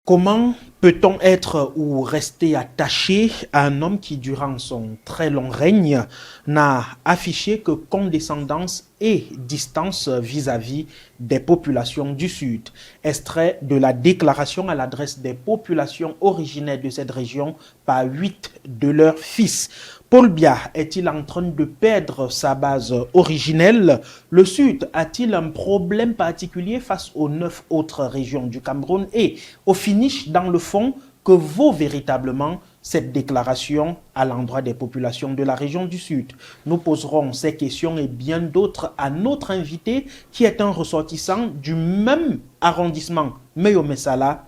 Comment peut-on être ou rester attaché à un homme qui, durant son très long règne, n'a affiché que condescendance et distance vis-à-vis des populations du Sud? Extrait de la déclaration à l'adresse des populations originaires de cette région par 8 de leurs fils. Paul Biya est-il en train de perdre sa base originelle? Le Sud a-t-il un problème particulier face aux 9 autres régions du Cameroun? Et au finish, dans le fond, que vaut véritablement cette déclaration à l'endroit des populations de la région du Sud? Nous poserons ces questions et bien d'autres à notre invité qui est un ressortissant du même arrondissement Meyo-Messala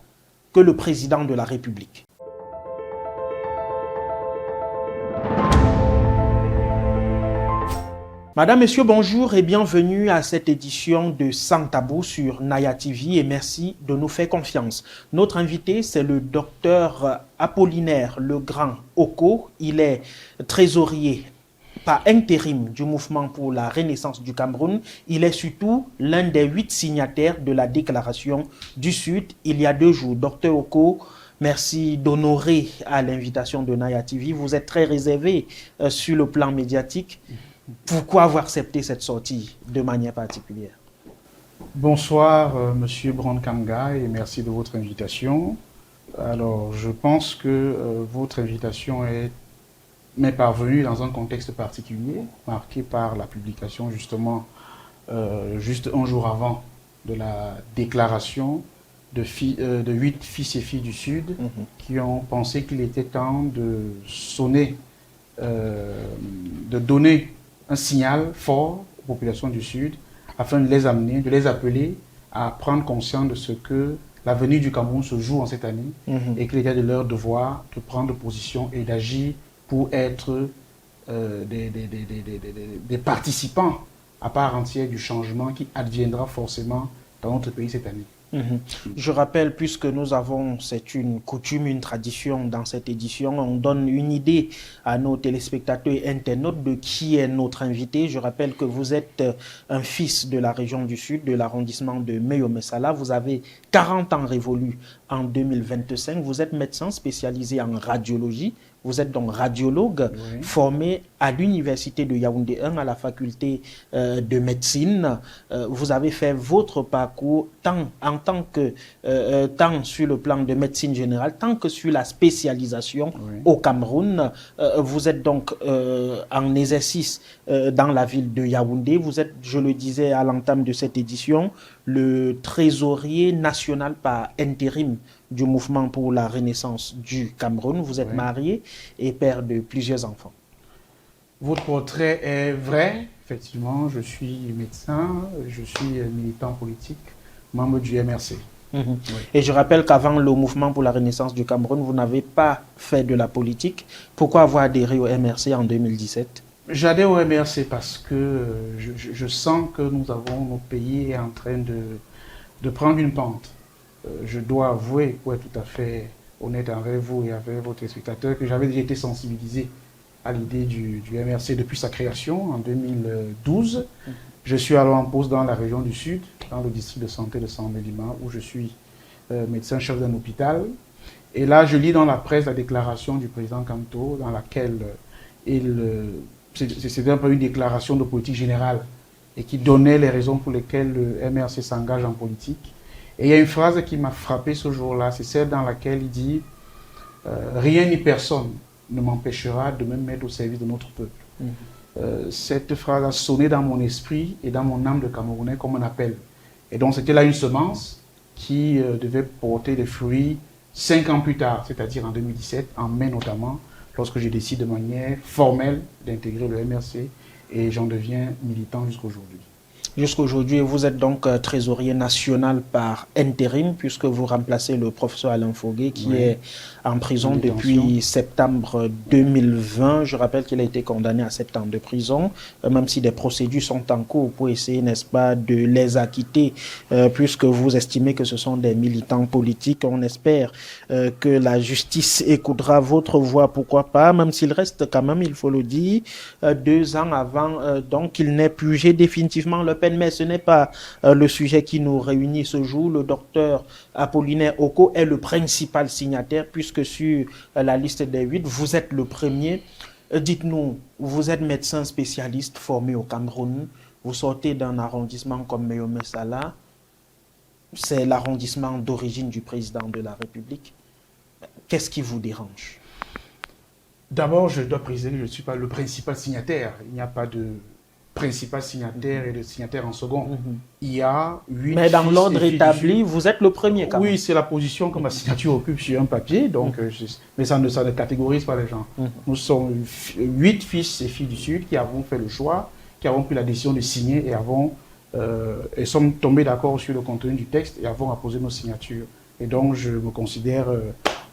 que le président de la République. Madame, Messieurs, bonjour et bienvenue à cette édition de Sans Tabou sur Naya TV et merci de nous faire confiance. Notre invité, c'est le docteur Apollinaire Legrand Oko. Il est trésorier par intérim du mouvement pour la renaissance du Cameroun. Il est surtout l'un des 8 signataires de la déclaration du Sud il y a 2 jours. Docteur Oko, merci d'honorer à l'invitation de Naya TV. Vous êtes très réservé sur le plan médiatique. Pourquoi avoir accepté cette sortie de manière particulière? Bonsoir, Monsieur Brand-Kamga, et merci de votre invitation. Alors, je pense que votre invitation m'est parvenue dans un contexte particulier, marqué par la publication, justement, juste un jour avant de la déclaration de 8 fils et filles du Sud qui ont pensé qu'il était temps de sonner, de donner un signal fort aux populations du Sud afin de les amener, de les appeler à prendre conscience de ce que l'avenir du Cameroun se joue en cette année et qu'il était de leur devoir de prendre position et d'agir pour être des participants à part entière du changement qui adviendra forcément dans notre pays cette année. Je rappelle, puisque nous avons, c'est une coutume, une tradition dans cette édition, on donne une idée à nos téléspectateurs et internautes de qui est notre invité. Je rappelle que vous êtes un fils de la région du Sud, de l'arrondissement de Meyo-Messala. Vous avez 40 ans révolus en 2025. Vous êtes médecin spécialisé en radiologie. Vous êtes donc radiologue, formé à l'université de Yaoundé 1 à la faculté de médecine. Vous avez fait votre parcours tant sur le plan de médecine générale, tant que sur la spécialisation au Cameroun. Vous êtes donc en exercice dans la ville de Yaoundé. Vous êtes, je le disais à l'entame de cette édition, le trésorier national par intérim du mouvement pour la renaissance du Cameroun. Vous êtes marié et père de plusieurs enfants. Votre portrait est vrai. Effectivement, je suis médecin, je suis militant politique, membre du MRC. Et je rappelle qu'avant le mouvement pour la renaissance du Cameroun, vous n'avez pas fait de la politique. Pourquoi avoir adhéré au MRC en 2017? J'adhère au MRC parce que je sens que notre pays est en train de prendre une pente. Je dois avouer, pour être tout à fait honnête avec vous et avec vos téléspectateurs, que j'avais déjà été sensibilisé à l'idée du MRC depuis sa création en 2012. Je suis alors en poste dans la région du Sud, dans le district de santé de San-Médima, où je suis médecin-chef d'un hôpital. Et là, je lis dans la presse la déclaration du président Kanto, dans laquelle c'était un peu une déclaration de politique générale et qui donnait les raisons pour lesquelles le MRC s'engage en politique. Et il y a une phrase qui m'a frappé ce jour-là, c'est celle dans laquelle il dit « Rien ni personne ne m'empêchera de me mettre au service de notre peuple ». Cette phrase a sonné dans mon esprit et dans mon âme de Camerounais comme un appel. Et donc c'était là une semence qui devait porter des fruits 5 ans plus tard, c'est-à-dire en 2017, en mai notamment, lorsque j'ai décidé de manière formelle d'intégrer le MRC et j'en deviens militant jusqu'aujourd'hui. Jusqu'aujourd'hui, vous êtes donc trésorier national par intérim, puisque vous remplacez le professeur Alain Foguet, qui est en prison depuis septembre 2020. Je rappelle qu'il a été condamné à 7 ans de prison, même si des procédures sont en cours pour essayer, n'est-ce pas, de les acquitter, puisque vous estimez que ce sont des militants politiques. On espère que la justice écoutera votre voix, pourquoi pas, même s'il reste quand même, il faut le dire, 2 ans avant donc qu'il n'ait purgé définitivement leur Pen, mais ce n'est pas le sujet qui nous réunit ce jour. Le docteur Apollinaire Oko est le principal signataire, puisque sur la liste des 8, vous êtes le premier. Dites-nous, vous êtes médecin spécialiste formé au Cameroun, vous sortez d'un arrondissement comme Meomé Sala, c'est l'arrondissement d'origine du président de la République. Qu'est-ce qui vous dérange? D'abord, je dois préciser que je ne suis pas le principal signataire. Il n'y a pas de principal signataire et de signataire en second. Il y a 8 Mais dans l'ordre établi, vous êtes le premier quand même. Oui, c'est la position que ma signature occupe sur un papier, donc, mais ça ne catégorise pas les gens. Nous sommes 8 fils et filles du Sud qui avons fait le choix, qui avons pris la décision de signer et sommes tombés d'accord sur le contenu du texte et avons apposé nos signatures. Et donc, je me considère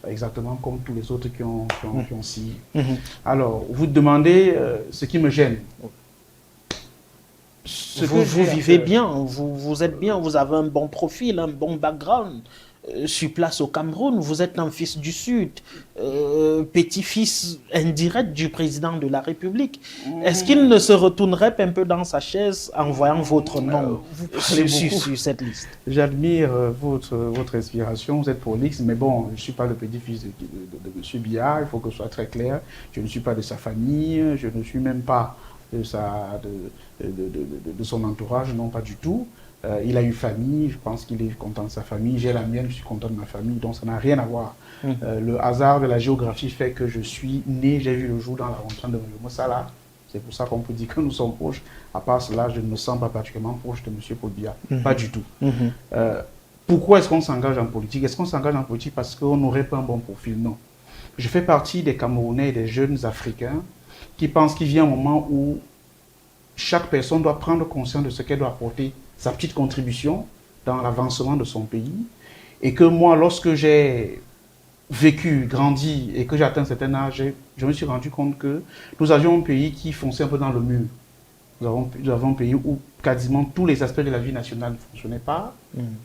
exactement comme tous les autres qui ont signé. Alors, vous demandez ce qui me gêne. Vous vivez bien, vous êtes bien, vous avez un bon profil, un bon background. Sur place au Cameroun, vous êtes un fils du Sud, petit-fils indirect du président de la République. Est-ce qu'il ne se retournerait pas un peu dans sa chaise en voyant votre nom sur cette liste? J'admire votre inspiration, vous êtes prolixe, mais bon, je ne suis pas le petit-fils de M. Biya, il faut que ce soit très clair. Je ne suis pas de sa famille, je ne suis même pas de son entourage, non, pas du tout. Il a une famille, je pense qu'il est content de sa famille, j'ai la mienne, je suis content de ma famille, donc ça n'a rien à voir. Le hasard de la géographie fait que je suis né, j'ai vu le jour dans l'arrondissement de Mossala. C'est pour ça qu'on peut dire que nous sommes proches. À part cela, je ne me sens pas particulièrement proche de M. Paul Biya, pas du tout. Pourquoi est-ce qu'on s'engage en politique? Est-ce qu'on s'engage en politique parce qu'on n'aurait pas un bon profil? Non. Je fais partie des Camerounais et des jeunes Africains qui pensent qu'il vient un moment où chaque personne doit prendre conscience de ce qu'elle doit apporter, sa petite contribution dans l'avancement de son pays. Et que moi, lorsque j'ai vécu, grandi et que j'ai atteint un certain âge, je me suis rendu compte que nous avions un pays qui fonçait un peu dans le mur. Nous avons un pays où quasiment tous les aspects de la vie nationale ne fonctionnaient pas,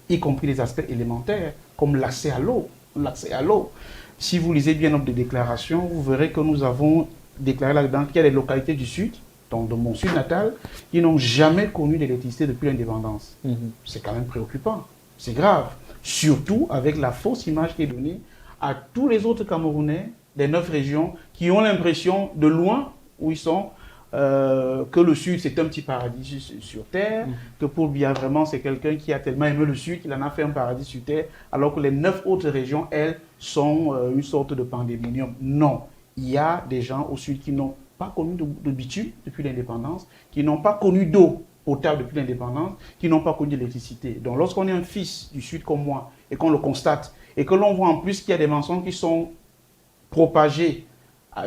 y compris les aspects élémentaires, comme l'accès à l'eau. Si vous lisez bien notre déclaration, vous verrez que nous avons déclaré là-dedans qu'il y a des localités du Sud, donc de mon Sud natal, qui n'ont jamais connu d'électricité depuis l'indépendance. C'est quand même préoccupant, c'est grave. Surtout avec la fausse image qui est donnée à tous les autres Camerounais des 9 régions qui ont l'impression, de loin où ils sont, que le Sud c'est un petit paradis sur terre, que Paul Biya vraiment c'est quelqu'un qui a tellement aimé le Sud qu'il en a fait un paradis sur terre, alors que les 9 autres régions, elles, sont une sorte de pandémonium. Non, il y a des gens au Sud qui n'ont pas connu de bitume depuis l'indépendance, qui n'ont pas connu d'eau potable depuis l'indépendance, qui n'ont pas connu d'électricité. Donc lorsqu'on est un fils du Sud comme moi, et qu'on le constate, et que l'on voit en plus qu'il y a des mensonges qui sont propagés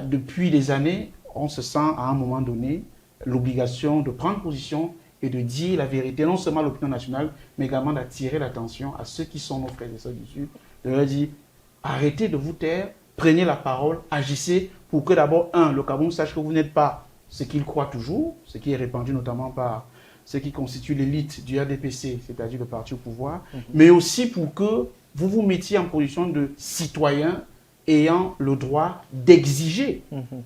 depuis des années, on se sent à un moment donné l'obligation de prendre position et de dire la vérité, non seulement à l'opinion nationale, mais également d'attirer l'attention à ceux qui sont nos frères et sœurs du Sud, de leur dire arrêtez de vous taire, prenez la parole, agissez pour que d'abord, le Cameroun sache que vous n'êtes pas ce qu'il croit toujours, ce qui est répandu notamment par ce qui constitue l'élite du RDPC, c'est-à-dire le parti au pouvoir, mais aussi pour que vous vous mettiez en position de citoyen ayant le droit d'exiger,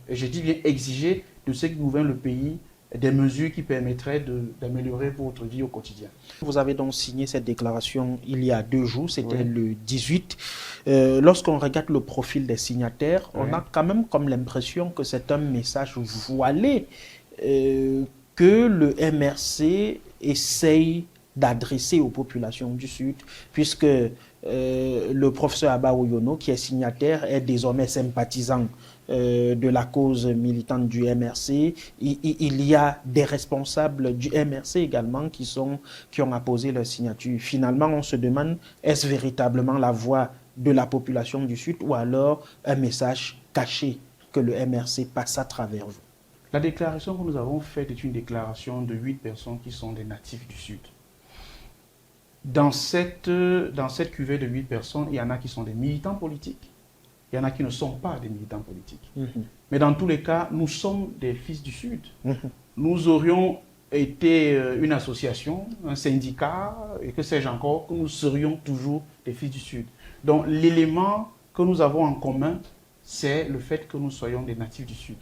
et je dis bien exiger, de ceux qui gouvernent le pays, des mesures qui permettraient d'améliorer votre vie au quotidien. Vous avez donc signé cette déclaration il y a 2 jours, c'était le 18. Lorsqu'on regarde le profil des signataires, on a quand même comme l'impression que c'est un message voilé que le MRC essaye d'adresser aux populations du Sud, puisque le professeur Abba Oyono, qui est signataire, est désormais sympathisant de la cause militante du MRC. Il y a des responsables du MRC également qui ont apposé leur signature. Finalement, on se demande, est-ce véritablement la voix de la population du Sud ou alors un message caché que le MRC passe à travers vous? La déclaration que nous avons faite est une déclaration de 8 personnes qui sont des natifs du Sud. Dans cette cuvée de 8 personnes, il y en a qui sont des militants politiques, il y en a qui ne sont pas des militants politiques. Mais dans tous les cas, nous sommes des fils du Sud. Nous aurions été une association, un syndicat, et que sais-je encore, que nous serions toujours des fils du Sud. Donc l'élément que nous avons en commun, c'est le fait que nous soyons des natifs du Sud.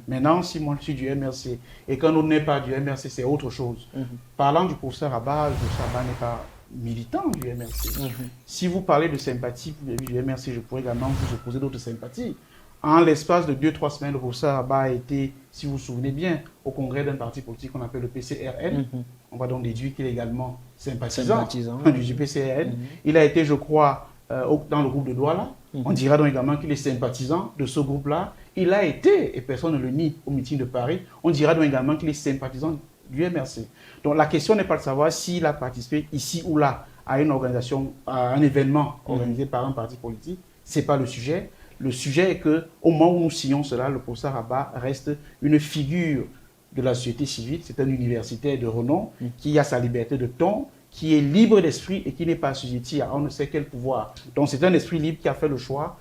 Maintenant, si moi je suis du MRC et qu'un autre n'est pas du MRC, c'est autre chose. Parlant du professeur Abba, le professeur Abba n'est pas militant du MRC. Si vous parlez de sympathie du MRC, je pourrais également vous opposer d'autres sympathies. En l'espace de 2-3 semaines, le professeur Abba a été, si vous vous souvenez bien, au congrès d'un parti politique qu'on appelle le PCRN. On va donc déduire qu'il est également sympathisant du PCRN. Il a été, je crois, dans le groupe de Douala. On dira donc également qu'il est sympathisant de ce groupe-là. Il a été, et personne ne le nie, au meeting de Paris. On dira donc également qu'il est sympathisant du MRC. Donc la question n'est pas de savoir s'il a participé ici ou là à une organisation, à un événement organisé par un parti politique. Ce n'est pas le sujet. Le sujet est qu'au moment où nous signons cela, le professeur Abba reste une figure de la société civile. C'est un universitaire de renom qui a sa liberté de ton, qui est libre d'esprit et qui n'est pas assujetti à on ne sait quel pouvoir. Donc c'est un esprit libre qui a fait le choix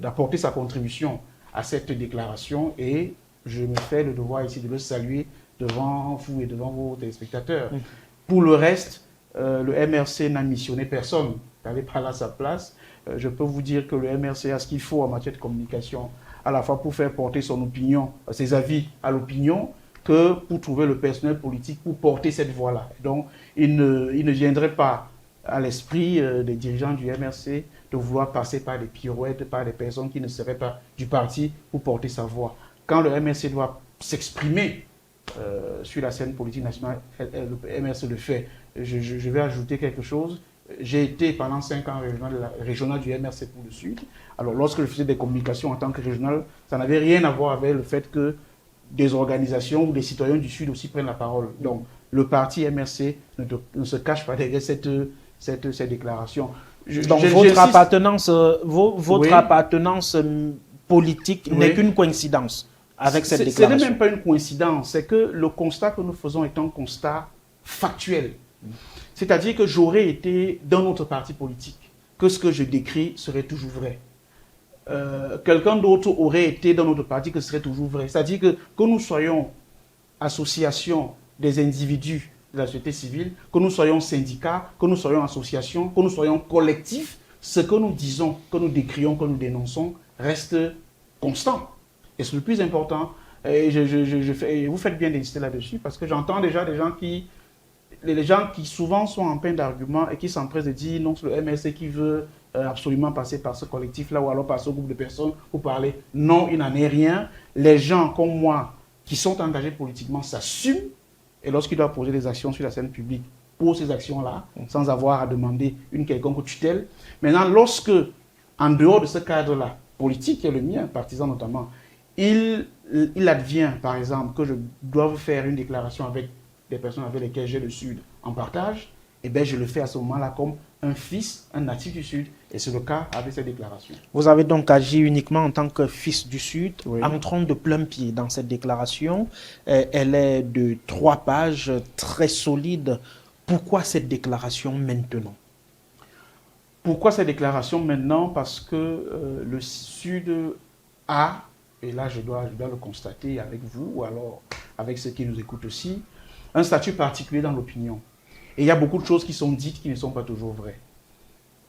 d'apporter sa contribution à cette déclaration et je me fais le devoir ici de le saluer devant vous et devant vos téléspectateurs. Pour le reste, le MRC n'a missionné personne d'aller parler à sa place. Je peux vous dire que le MRC a ce qu'il faut en matière de communication, à la fois pour faire porter son opinion, ses avis à l'opinion, que pour trouver le personnel politique pour porter cette voix-là. Donc, il ne viendrait pas à l'esprit des dirigeants du MRC de vouloir passer par des pirouettes, par des personnes qui ne seraient pas du parti pour porter sa voix. Quand le MRC doit s'exprimer sur la scène politique nationale, le MRC le fait. Je vais ajouter quelque chose. J'ai été pendant 5 ans régional du MRC pour le Sud. Alors, lorsque je faisais des communications en tant que régional, ça n'avait rien à voir avec le fait que des organisations ou des citoyens du Sud aussi prennent la parole. Donc, le parti MRC ne se cache pas derrière cette déclaration. Donc, votre appartenance politique n'est qu'une coïncidence avec cette déclaration. Ce n'est même pas une coïncidence, c'est que le constat que nous faisons est un constat factuel. C'est-à-dire que j'aurais été d'un autre parti politique, que ce que je décris serait toujours vrai. Quelqu'un d'autre aurait été dans notre parti, que ce serait toujours vrai. C'est-à-dire que nous soyons association des individus de la société civile, que nous soyons syndicats, que nous soyons associations, que nous soyons collectifs, ce que nous disons, que nous décrions, que nous dénonçons, reste constant. Et c'est le plus important. Et vous faites bien d'insister là-dessus, parce que j'entends déjà des gens qui souvent sont en peine d'arguments et qui s'empressent de dire non, c'est le MRC qui veut absolument passer par ce collectif-là ou alors par ce groupe de personnes pour parler. Non, il n'en est rien. Les gens comme moi qui sont engagés politiquement s'assument et lorsqu'ils doivent poser des actions sur la scène publique, posent ces actions-là sans avoir à demander une quelconque tutelle. Maintenant, lorsque, en dehors de ce cadre-là, politique qui est le mien, partisan notamment, il advient, par exemple, que je dois faire une déclaration avec des personnes avec lesquelles j'ai le Sud en partage, eh bien, je le fais à ce moment-là comme un fils, un natif du Sud. Et c'est le cas avec cette déclaration. Vous avez donc agi uniquement en tant que fils du Sud, entrant de plein pied dans cette déclaration. Elle est de 3 pages, très solide. Pourquoi cette déclaration maintenant? Pourquoi cette déclaration maintenant? Parce que le Sud a, et là je dois le constater avec vous, ou alors avec ceux qui nous écoutent aussi, un statut particulier dans l'opinion. Et il y a beaucoup de choses qui sont dites qui ne sont pas toujours vraies.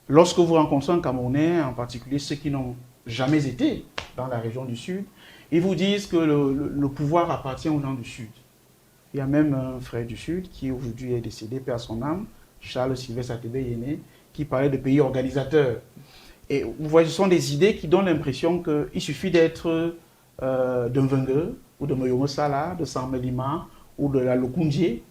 Lorsque vous rencontrez un Camerounais, en particulier ceux qui n'ont jamais été dans la région du Sud, ils vous disent que le pouvoir appartient aux gens du Sud. Il y a même un frère du Sud qui aujourd'hui est décédé, paix à son âme, Charles Sylvestre Atebe-Yéné, qui parlait de pays organisateurs. Et vous voyez, ce sont des idées qui donnent l'impression qu'il suffit d'être d'un Wenger, ou de Moyomo Sala, de Samelima, ou de la Lokundje,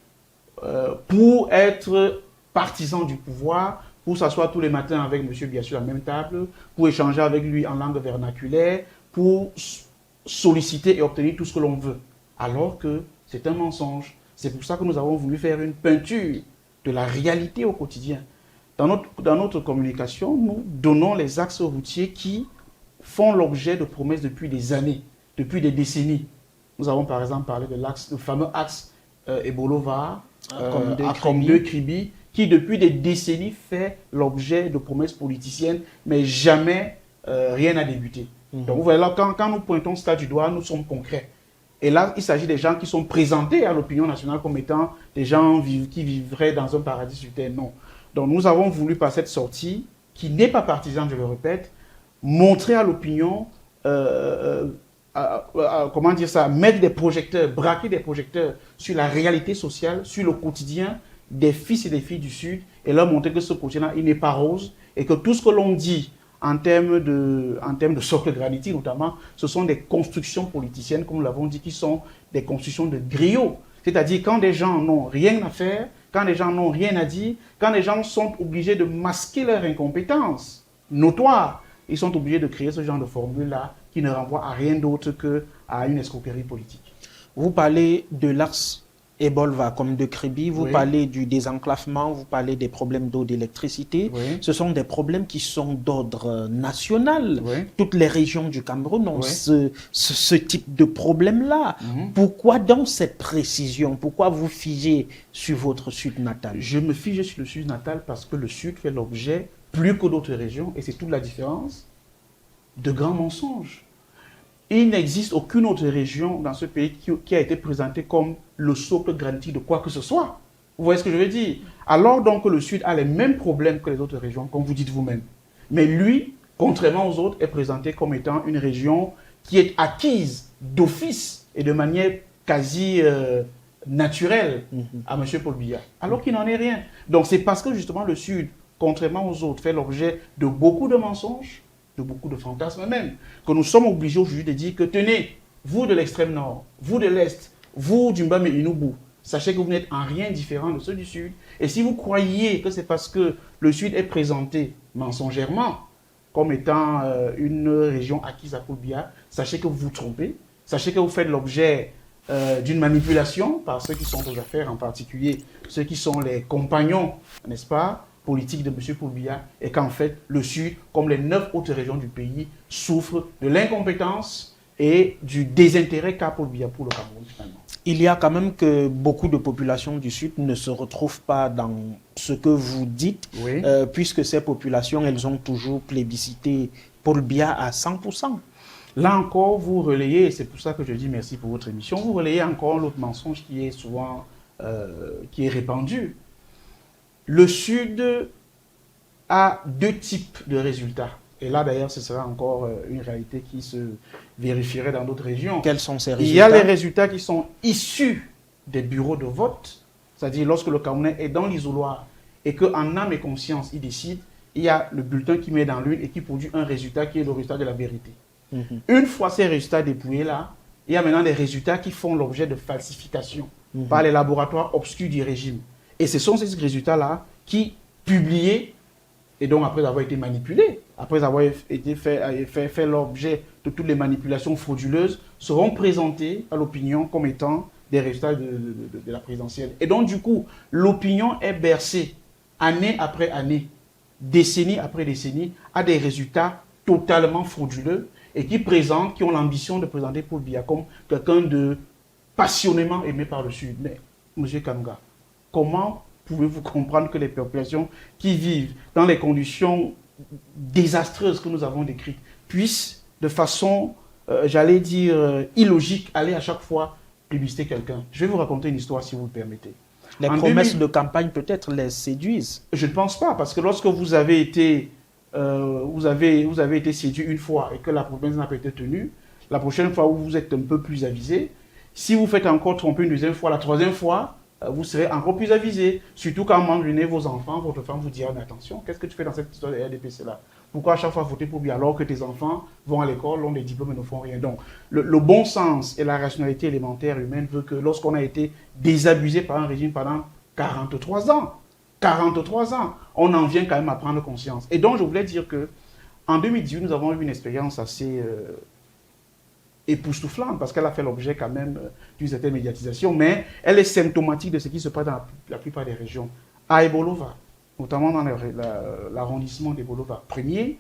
pour être partisan du pouvoir, pour s'asseoir tous les matins avec M. Biassou à la même table, pour échanger avec lui en langue vernaculaire, pour solliciter et obtenir tout ce que l'on veut. Alors que c'est un mensonge. C'est pour ça que nous avons voulu faire une peinture de la réalité au quotidien. Dans notre communication, nous donnons les axes routiers qui font l'objet de promesses depuis des années, depuis des décennies. Nous avons par exemple parlé de l'axe, le fameux axe Ebolova, Akomde-Kribi, qui depuis des décennies fait l'objet de promesses politiciennes, mais jamais rien n'a débuté. Donc vous voyez là, quand nous pointons ça du doigt, nous sommes concrets. Et là, il s'agit des gens qui sont présentés à l'opinion nationale comme étant des gens qui vivraient dans un paradis sur terre. Non. Donc nous avons voulu par cette sortie, qui n'est pas partisane, je le répète, montrer à l'opinion comment dire ça, mettre des projecteurs, braquer des projecteurs sur la réalité sociale, sur le quotidien des fils et des filles du Sud, et leur montrer que ce quotidien-là, il n'est pas rose, et que tout ce que l'on dit en termes de socle granitique notamment, ce sont des constructions politiciennes, comme nous l'avons dit, qui sont des constructions de griots. C'est-à-dire quand des gens n'ont rien à faire, quand les gens n'ont rien à dire, quand les gens sont obligés de masquer leur incompétence notoire, ils sont obligés de créer ce genre de formule-là qui ne renvoie à rien d'autre qu'à une escroquerie politique. Vous parlez de l'axe Ebolva comme de Kribi, vous Oui. parlez du désenclavement, vous parlez des problèmes d'eau, d'électricité. Oui. Ce sont des problèmes qui sont d'ordre national. Oui. Toutes les régions du Cameroun ont Oui. ce type de problème-là. Pourquoi donc cette précision? Pourquoi vous figez sur votre Sud natal? Je me fige sur le Sud natal parce que le Sud fait l'objet, plus que d'autres régions, et c'est toute la différence, de grands mensonges. Il n'existe aucune autre région dans ce pays qui a été présentée comme le socle granitique de quoi que ce soit. Vous voyez ce que je veux dire? Alors donc que le Sud a les mêmes problèmes que les autres régions, comme vous dites vous-même. Mais lui, contrairement aux autres, est présenté comme étant une région qui est acquise d'office et de manière quasi naturelle à M. Paul Biya. Alors qu'il n'en est rien. Donc c'est parce que justement le Sud, contrairement aux autres, fait l'objet de beaucoup de mensonges, de beaucoup de fantasmes même, que nous sommes obligés aujourd'hui de dire que tenez, vous de l'extrême nord, vous de l'est, vous du Mbam et Inubu, sachez que vous n'êtes en rien différent de ceux du sud. Et si vous croyez que c'est parce que le sud est présenté mensongèrement comme étant une région acquise à Paul Biya, sachez que vous vous trompez, sachez que vous faites l'objet d'une manipulation par ceux qui sont aux affaires, en particulier ceux qui sont les compagnons, n'est-ce pas, politique de M. Paul Biya, et qu'en fait, le Sud, comme les 9 autres régions du pays, souffre de l'incompétence et du désintérêt qu'a Paul Biya pour le Cameroun, finalement. Il y a quand même que beaucoup de populations du Sud ne se retrouvent pas dans ce que vous dites, Oui. puisque ces populations, elles ont toujours plébiscité Paul Biya à 100%. Là encore, vous relayez, et c'est pour ça que je dis merci pour votre émission, vous relayez encore l'autre mensonge qui est souvent qui est répandu. Le Sud a deux types de résultats. Et là, d'ailleurs, ce sera encore une réalité qui se vérifierait dans d'autres régions. Quels sont ces résultats? Il y a les résultats qui sont issus des bureaux de vote, c'est-à-dire lorsque le Camerounais est dans l'isoloir et qu'en âme et conscience, il décide, il y a le bulletin qui met dans l'une et qui produit un résultat qui est le résultat de la vérité. Une fois ces résultats dépouillés là, il y a maintenant des résultats qui font l'objet de falsification par les laboratoires obscurs du régime. Et ce sont ces résultats-là qui, publiés, et donc après avoir été manipulés, après avoir été fait l'objet de toutes les manipulations frauduleuses, seront présentés à l'opinion comme étant des résultats de la présidentielle. Et donc du coup, l'opinion est bercée, année après année, décennie après décennie, à des résultats totalement frauduleux et qui ont l'ambition de présenter Paul Biya comme quelqu'un de passionnément aimé par le Sud. Mais, M. Kamga, comment pouvez-vous comprendre que les populations qui vivent dans les conditions désastreuses que nous avons décrites puissent, de façon, j'allais dire, illogique, aller à chaque fois plébisciter quelqu'un? Je vais vous raconter une histoire, si vous le permettez. Les promesses de campagne, peut-être, les séduisent. Je ne pense pas, parce que lorsque vous avez été séduit une fois et que la promesse n'a pas été tenue, la prochaine fois où vous êtes un peu plus avisé, si vous faites encore tromper une deuxième fois, la troisième fois, vous serez encore plus avisé. Surtout quand m'envenez vos enfants, votre femme vous dira, mais attention, qu'est-ce que tu fais dans cette histoire de RDPC-là? Pourquoi à chaque fois voter pour lui alors que tes enfants vont à l'école, ont des diplômes et ne font rien? Donc, le bon sens et la rationalité élémentaire humaine veut que lorsqu'on a été désabusé par un régime pendant 43 ans, on en vient quand même à prendre conscience. Et donc, je voulais dire que en 2018, nous avons eu une expérience assez époustouflante, parce qu'elle a fait l'objet quand même d'une certaine médiatisation, mais elle est symptomatique de ce qui se passe dans la plupart des régions. À Ebolova, notamment dans l'arrondissement d'Ebolova premier,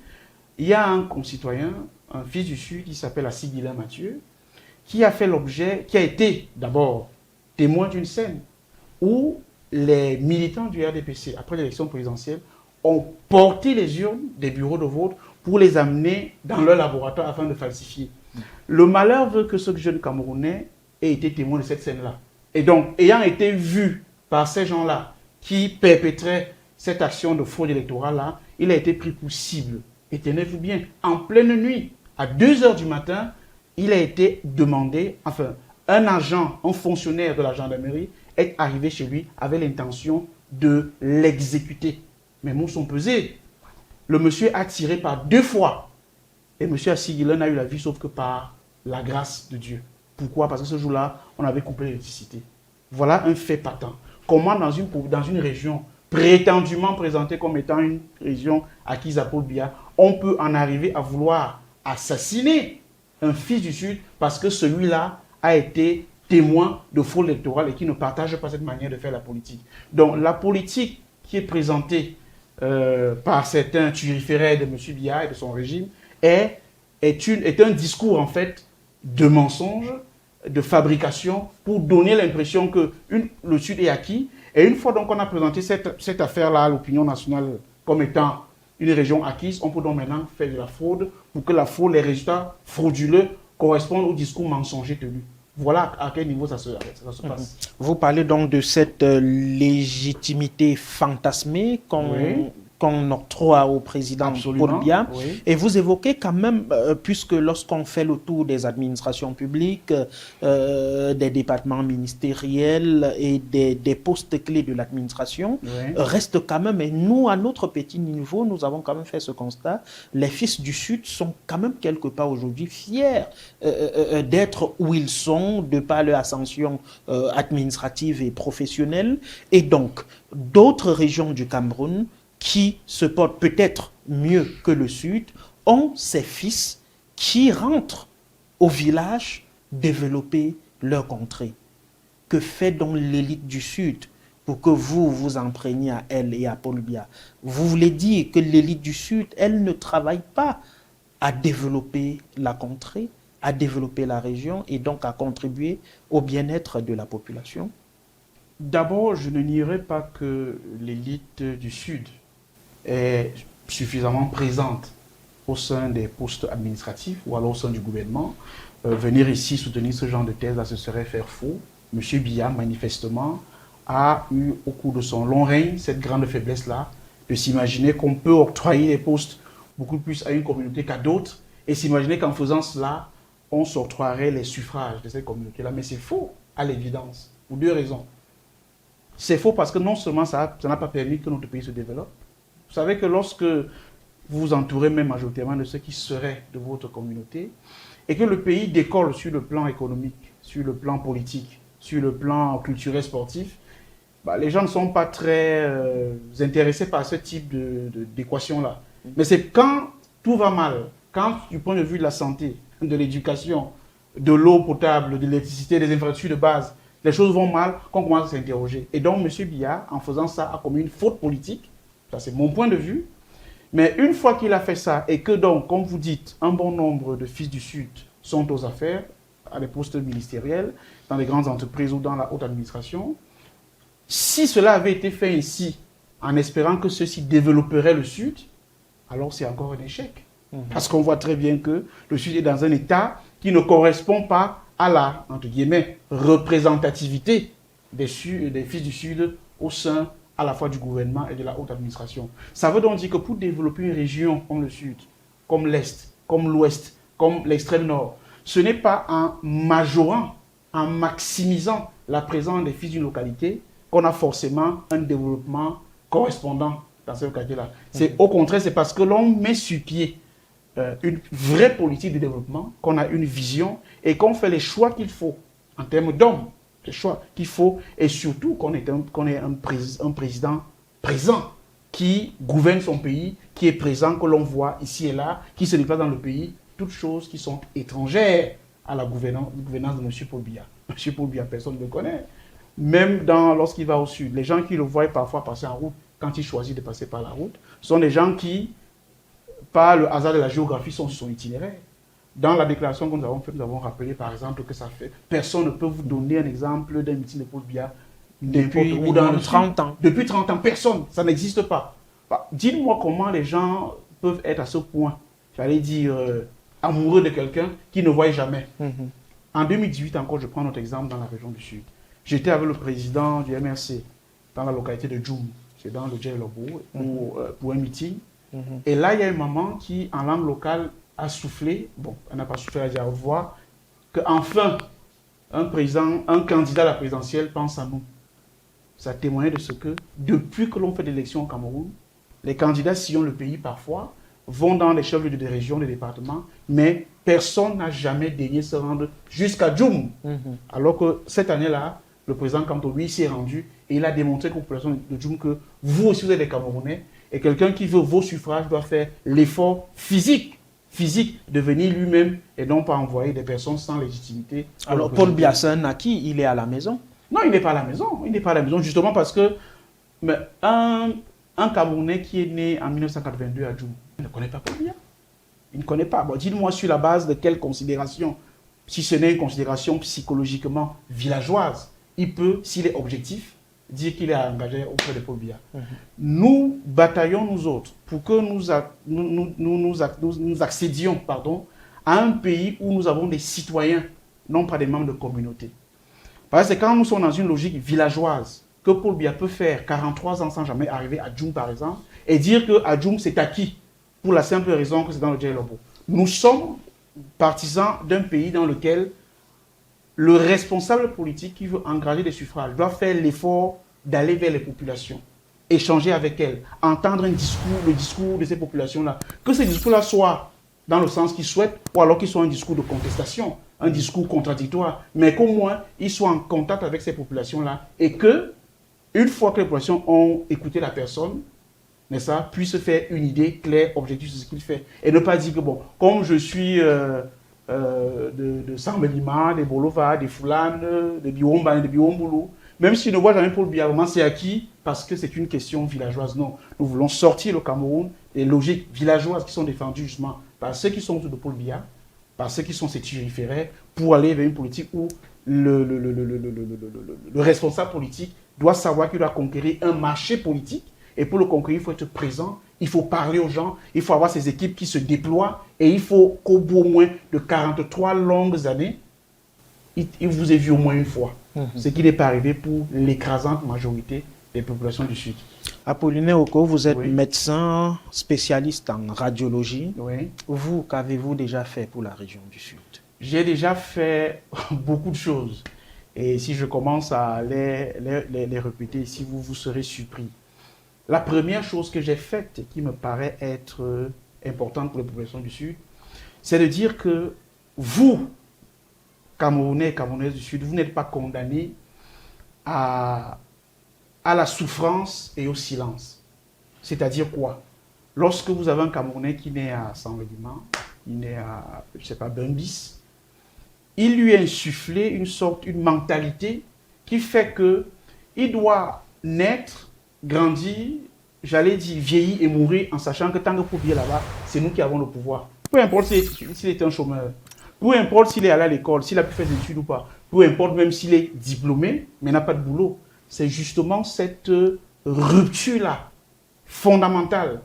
il y a un concitoyen, un fils du Sud, qui s'appelle Assis Guilain Mathieu, qui a été d'abord témoin d'une scène où les militants du RDPC, après l'élection présidentielle, ont porté les urnes des bureaux de vote pour les amener dans leur laboratoire afin de falsifier. Le malheur veut que ce jeune Camerounais ait été témoin de cette scène-là. Et donc, ayant été vu par ces gens-là qui perpétraient cette action de fraude électorale-là, il a été pris pour cible. Et tenez-vous bien, en pleine nuit, à 2 h du matin, il a été demandé, enfin, un agent, un fonctionnaire de la gendarmerie est arrivé chez lui avec l'intention de l'exécuter. Mais mots sont pesés. Le monsieur a tiré par 2 fois. Et monsieur Assigilin n'a eu la vie sauf que par la grâce de Dieu. Pourquoi? Parce que ce jour-là, on avait coupé l'électricité. Voilà un fait patent. Comment dans une région prétendument présentée comme étant une région acquise à Paul Biya, on peut en arriver à vouloir assassiner un fils du Sud parce que celui-là a été témoin de fraude électorale et qui ne partage pas cette manière de faire la politique. Donc la politique qui est présentée par certains turiféraires de M. Biya et de son régime est un discours en fait de mensonge, de fabrication pour donner l'impression que le Sud est acquis. Et une fois donc on a présenté cette affaire-là à l'opinion nationale comme étant une région acquise, on peut donc maintenant faire de la fraude pour que la fraude, les résultats frauduleux correspondent au discours mensonger tenu. Voilà à quel niveau ça se passe. Vous parlez donc de cette légitimité fantasmée qu'on octroie au président Paul Biya. Oui. Et vous évoquez quand même, puisque lorsqu'on fait le tour des administrations publiques, des départements ministériels et des postes clés de l'administration, reste quand même, et nous, à notre petit niveau, nous avons quand même fait ce constat, les fils du Sud sont quand même quelque part aujourd'hui fiers d'être où ils sont, de par leur ascension administrative et professionnelle. Et donc, d'autres régions du Cameroun qui se portent peut-être mieux que le Sud, ont ces fils qui rentrent au village développer leur contrée. Que fait donc l'élite du Sud pour que vous vous imprégniez à elle et à Paul Biya? Vous voulez dire que l'élite du Sud, elle ne travaille pas à développer la contrée, à développer la région et donc à contribuer au bien-être de la population? D'abord, je ne nierai pas que l'élite du Sud est suffisamment présente au sein des postes administratifs ou alors au sein du gouvernement. Venir ici soutenir ce genre de thèse, ce serait faire faux. M. Biya, manifestement, a eu au cours de son long règne cette grande faiblesse-là de s'imaginer qu'on peut octroyer des postes beaucoup plus à une communauté qu'à d'autres et s'imaginer qu'en faisant cela, on s'octroierait les suffrages de cette communauté-là. Mais c'est faux, à l'évidence, pour 2 raisons. C'est faux parce que non seulement ça n'a pas permis que notre pays se développe. Vous savez que lorsque vous vous entourez même majoritairement de ceux qui seraient de votre communauté et que le pays décolle sur le plan économique, sur le plan politique, sur le plan culturel sportif, les gens ne sont pas très intéressés par ce type d'équation-là. Mais c'est quand tout va mal, quand du point de vue de la santé, de l'éducation, de l'eau potable, de l'électricité, des infrastructures de base, les choses vont mal, qu'on commence à s'interroger. Et donc, M. Biya, en faisant ça, a commis une faute politique. Ça, c'est mon point de vue. Mais une fois qu'il a fait ça, et que donc, comme vous dites, un bon nombre de fils du Sud sont aux affaires, à des postes ministériels, dans les grandes entreprises ou dans la haute administration, si cela avait été fait ici, en espérant que ceci développerait le Sud, alors c'est encore un échec. Parce qu'on voit très bien que le Sud est dans un état qui ne correspond pas à la, entre guillemets, représentativité des fils du Sud au sein à la fois du gouvernement et de la haute administration. Ça veut donc dire que pour développer une région comme le Sud, comme l'Est, comme l'Ouest, comme l'extrême Nord, ce n'est pas en majorant, en maximisant la présence des fils d'une localité qu'on a forcément un développement correspondant dans cette localité-là. C'est au contraire, c'est parce que l'on met sur pied une vraie politique de développement, qu'on a une vision et qu'on fait les choix qu'il faut en termes d'hommes, les choix qu'il faut et surtout qu'on ait un président présent qui gouverne son pays, qui est présent, que l'on voit ici et là, qui se déplace dans le pays, toutes choses qui sont étrangères à la gouvernance de M. Paul Biya. M. Paul Biya, personne ne le connaît. Même lorsqu'il va au sud, les gens qui le voient parfois passer en route, quand il choisit de passer par la route, sont des gens qui, par le hasard de la géographie, sont sur son itinéraire. Dans la déclaration que nous avons faite, nous avons rappelé par exemple que ça fait... Personne ne peut vous donner un exemple d'un meeting de Paul Biya depuis 30 ans. Depuis 30 ans, personne. Ça n'existe pas. Dites-moi comment les gens peuvent être à ce point, j'allais dire, amoureux de quelqu'un qui ne voit jamais. En 2018 encore, je prends notre exemple dans la région du Sud. J'étais avec le président du MRC dans la localité de Djoum, c'est dans le Djel-Lobo, pour un meeting. Et là, il y a une maman qui, en langue locale, a soufflé. Bon, elle n'a pas soufflé, elle a dit à haute voix qu'enfin, un candidat à la présidentielle pense à nous. Ça témoigne de ce que, depuis que l'on fait des élections au Cameroun, les candidats sillonnent le pays parfois, vont dans les chefs-lieux des régions, des départements, mais personne n'a jamais daigné se rendre jusqu'à Djoum. Alors que cette année-là, le président Kanto, lui, s'est rendu et il a démontré aux populations de Djoum que vous aussi, vous êtes des Camerounais et quelqu'un qui veut vos suffrages doit faire l'effort physique de venir lui-même et non pas envoyer des personnes sans légitimité. Alors, Paul Biya, c'est un acquis, il est à la maison? Non, il n'est pas à la maison. Il n'est pas à la maison, justement parce que un Camerounais qui est né en 1982 à Djoum, il ne connaît pas Paul Biya. Il ne connaît pas. Bon, dites-moi sur la base de quelle considération, si ce n'est une considération psychologiquement villageoise, il peut, s'il est objectif, dire qu'il est engagé auprès de Paul Biya. Nous bataillons, nous autres, pour que nous accédions à un pays où nous avons des citoyens, non pas des membres de communauté. Parce que quand nous sommes dans une logique villageoise, que Paul Biya peut faire 43 ans sans jamais arriver à Djoum, par exemple, et dire qu'à Djoum, c'est acquis, pour la simple raison que c'est dans le Djai-Lobo. Nous sommes partisans d'un pays dans lequel le responsable politique qui veut engager des suffrages doit faire l'effort d'aller vers les populations, échanger avec elles, entendre le discours de ces populations-là. Que ce discours-là soit dans le sens qu'ils souhaitent, ou alors qu'il soit un discours de contestation, un discours contradictoire, mais qu'au moins, ils soient en contact avec ces populations-là et que, une fois que les populations ont écouté la personne, n'est-ce pas, puissent faire une idée claire, objective sur ce qu'il fait. Et ne pas dire que, bon, comme je suis de Sambelima, de Bolova, de Foulane, de Biwomba, de Biwombulu, même si ne voit jamais Paul Biya, c'est acquis parce que c'est une question villageoise. Non, nous voulons sortir le Cameroun des logiques villageoises qui sont défendues justement par ceux qui sont autour de Paul Biya, par ceux qui sont ses turiféraires, pour aller vers une politique où le responsable politique doit savoir qu'il doit conquérir un marché politique. Et pour le conquérir, il faut être présent, il faut parler aux gens, il faut avoir ces équipes qui se déploient et il faut qu'au bout au moins de 43 longues années, il vous ait vu au moins une fois. Ce qui n'est pas arrivé pour l'écrasante majorité des populations du Sud. Apollinaire Oko, vous êtes médecin spécialiste en radiologie. Oui. Vous, qu'avez-vous déjà fait pour la région du Sud? J'ai déjà fait beaucoup de choses. Et si je commence à les répéter ici, vous serez surpris. La première chose que j'ai faite, qui me paraît être importante pour les populations du Sud, c'est de dire que vous, Camerounais et Camerounaises du Sud, vous n'êtes pas condamnés à la souffrance et au silence. C'est-à-dire quoi? Lorsque vous avez un Camerounais qui naît à Sambelima, il naît à, je ne sais pas, Bembis, il lui a insufflé une mentalité qui fait qu'il doit naître, grandir, j'allais dire vieillir et mourir en sachant que tant que pour vivre là-bas, c'est nous qui avons le pouvoir. Peu importe s'il est un chômeur, peu importe s'il est allé à l'école, s'il a pu faire des études ou pas, peu importe même s'il est diplômé, mais n'a pas de boulot. C'est justement cette rupture-là, fondamentale,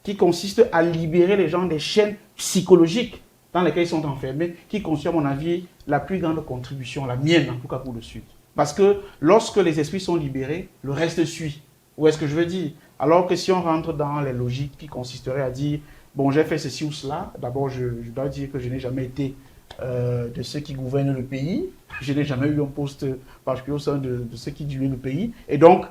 qui consiste à libérer les gens des chaînes psychologiques dans lesquelles ils sont enfermés, qui constitue à mon avis la plus grande contribution, la mienne en tout cas pour le Sud. Parce que lorsque les esprits sont libérés, le reste suit. Où est-ce que je veux dire? Alors que si on rentre dans les logiques qui consisteraient à dire, bon, j'ai fait ceci ou cela, d'abord je dois dire que je n'ai jamais été de ceux qui gouvernent le pays, je n'ai jamais eu un poste particulier au sein de ceux qui dirigent le pays. Et donc,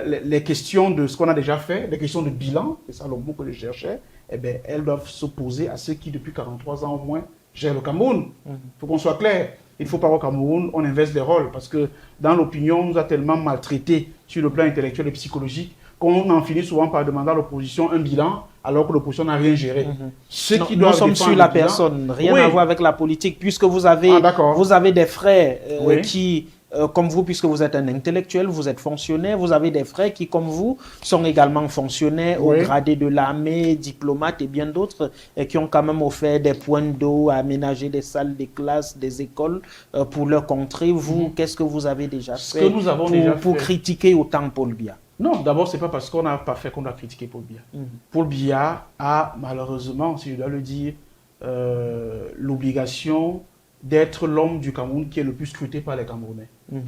les questions de ce qu'on a déjà fait, les questions de bilan, c'est ça le mot que je cherchais, eh bien, elles doivent s'opposer à ceux qui, depuis 43 ans au moins, gèrent le Cameroun. Il faut qu'on soit clair. Il ne faut pas au Cameroun, on inverse les rôles, parce que dans l'opinion, on nous a tellement maltraités sur le plan intellectuel et psychologique qu'on en finit souvent par demander à l'opposition un bilan, alors que l'opposition n'a rien géré. Nous sommes sur la personne, rien à voir avec la politique, puisque vous avez des frères qui, comme vous, puisque vous êtes un intellectuel, vous êtes fonctionnaire, vous avez des frères qui, comme vous, sont également fonctionnaires, au gradé de l'armée, diplomates et bien d'autres, et qui ont quand même offert des points d'eau, aménagé des salles, des classes, des écoles pour leur contrée. Vous, qu'est-ce que vous avez déjà fait pour critiquer autant Paul Biya? Non, d'abord, ce n'est pas parce qu'on n'a pas fait qu'on doit critiquer Paul Biya. Paul Biya a, malheureusement, si je dois le dire, l'obligation d'être l'homme du Cameroun qui est le plus scruté par les Camerounais.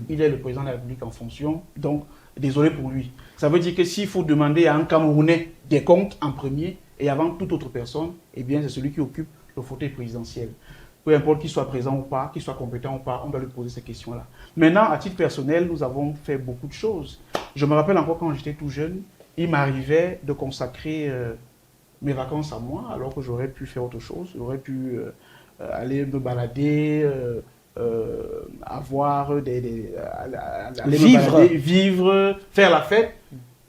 Il est le président de la République en fonction, donc désolé pour lui. Ça veut dire que s'il faut demander à un Camerounais des comptes en premier et avant toute autre personne, eh bien c'est celui qui occupe le fauteuil présidentiel. peu importe qu'il soit présent ou pas, qu'il soit compétent ou pas, on doit lui poser ces questions-là. Maintenant, à titre personnel, nous avons fait beaucoup de choses. Je me rappelle encore quand j'étais tout jeune, il m'arrivait de consacrer mes vacances à moi, alors que j'aurais pu faire autre chose. J'aurais pu aller me balader, avoir vivre, faire la fête.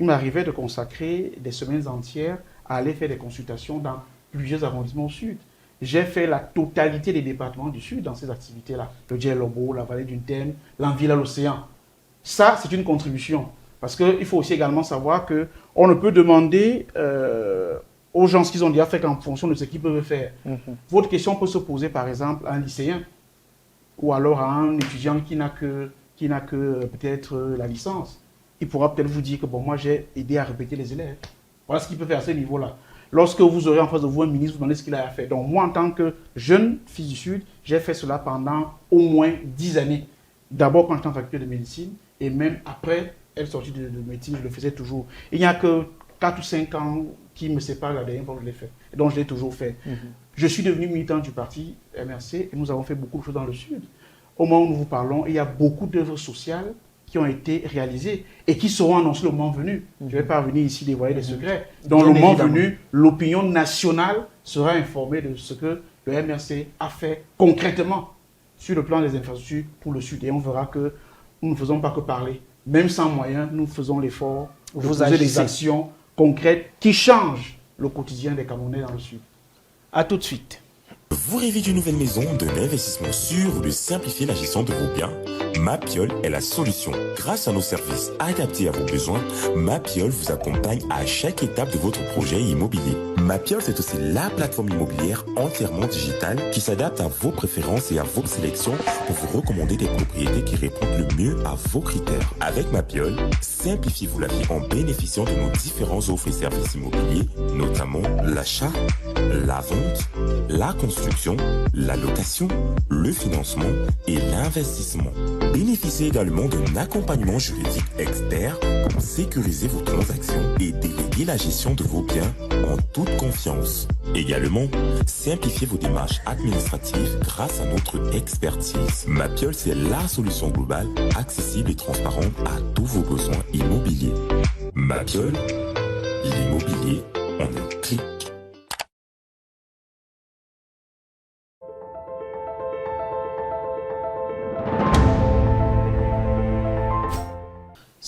Il m'arrivait de consacrer des semaines entières à aller faire des consultations dans plusieurs arrondissements au sud. J'ai fait la totalité des départements du sud dans ces activités-là. Le Djellabo, la vallée du Thème, l'Anville à l'océan. Ça, c'est une contribution. Parce qu'il faut aussi également savoir qu'on ne peut demander aux gens ce qu'ils ont déjà fait qu'en fonction de ce qu'ils peuvent faire. Votre question peut se poser, par exemple, à un lycéen ou alors à un étudiant qui n'a que peut-être la licence. Il pourra peut-être vous dire que bon, moi, j'ai aidé à répéter les élèves. Voilà ce qu'il peut faire à ce niveau-là. Lorsque vous aurez en face de vous un ministre, vous demandez ce qu'il a fait. Donc moi, en tant que jeune fils du Sud, j'ai fait cela pendant au moins 10 années. D'abord quand j'étais en faculté de médecine, et même après être sorti de médecine, je le faisais toujours. Il n'y a que 4 ou 5 ans qui me séparent la dernière fois que je l'ai fait. Et donc je l'ai toujours fait. Je suis devenu militant du parti MRC et nous avons fait beaucoup de choses dans le Sud. Au moment où nous vous parlons, il y a beaucoup d'œuvres sociales qui ont été réalisées et qui seront annoncées le moment venu. Je ne vais pas venir ici dévoiler des secrets. Donc le moment venu, l'opinion nationale sera informée de ce que le MRC a fait concrètement sur le plan des infrastructures pour le Sud. Et on verra que nous ne faisons pas que parler. Même sans moyens, nous faisons l'effort de poser des actions concrètes qui changent le quotidien des Camerounais dans le Sud. À tout de suite. Vous rêvez d'une nouvelle maison, d'un investissement sûr ou de simplifier la gestion de vos biens? Mapiol est la solution. Grâce à nos services adaptés à vos besoins, Mapiol vous accompagne à chaque étape de votre projet immobilier. Mapiol, c'est aussi la plateforme immobilière entièrement digitale qui s'adapte à vos préférences et à vos sélections pour vous recommander des propriétés qui répondent le mieux à vos critères. Avec Mapiol, simplifiez-vous la vie en bénéficiant de nos différents offres et services immobiliers, notamment l'achat, la vente, la construction, la location, le financement et l'investissement. Bénéficiez également d'un accompagnement juridique expert pour sécuriser vos transactions et déléguer la gestion de vos biens en toute confiance. Également, simplifiez vos démarches administratives grâce à notre expertise. Mapiol, c'est la solution globale, accessible et transparente à tous vos besoins immobiliers. Mapiol, l'immobilier en un clic.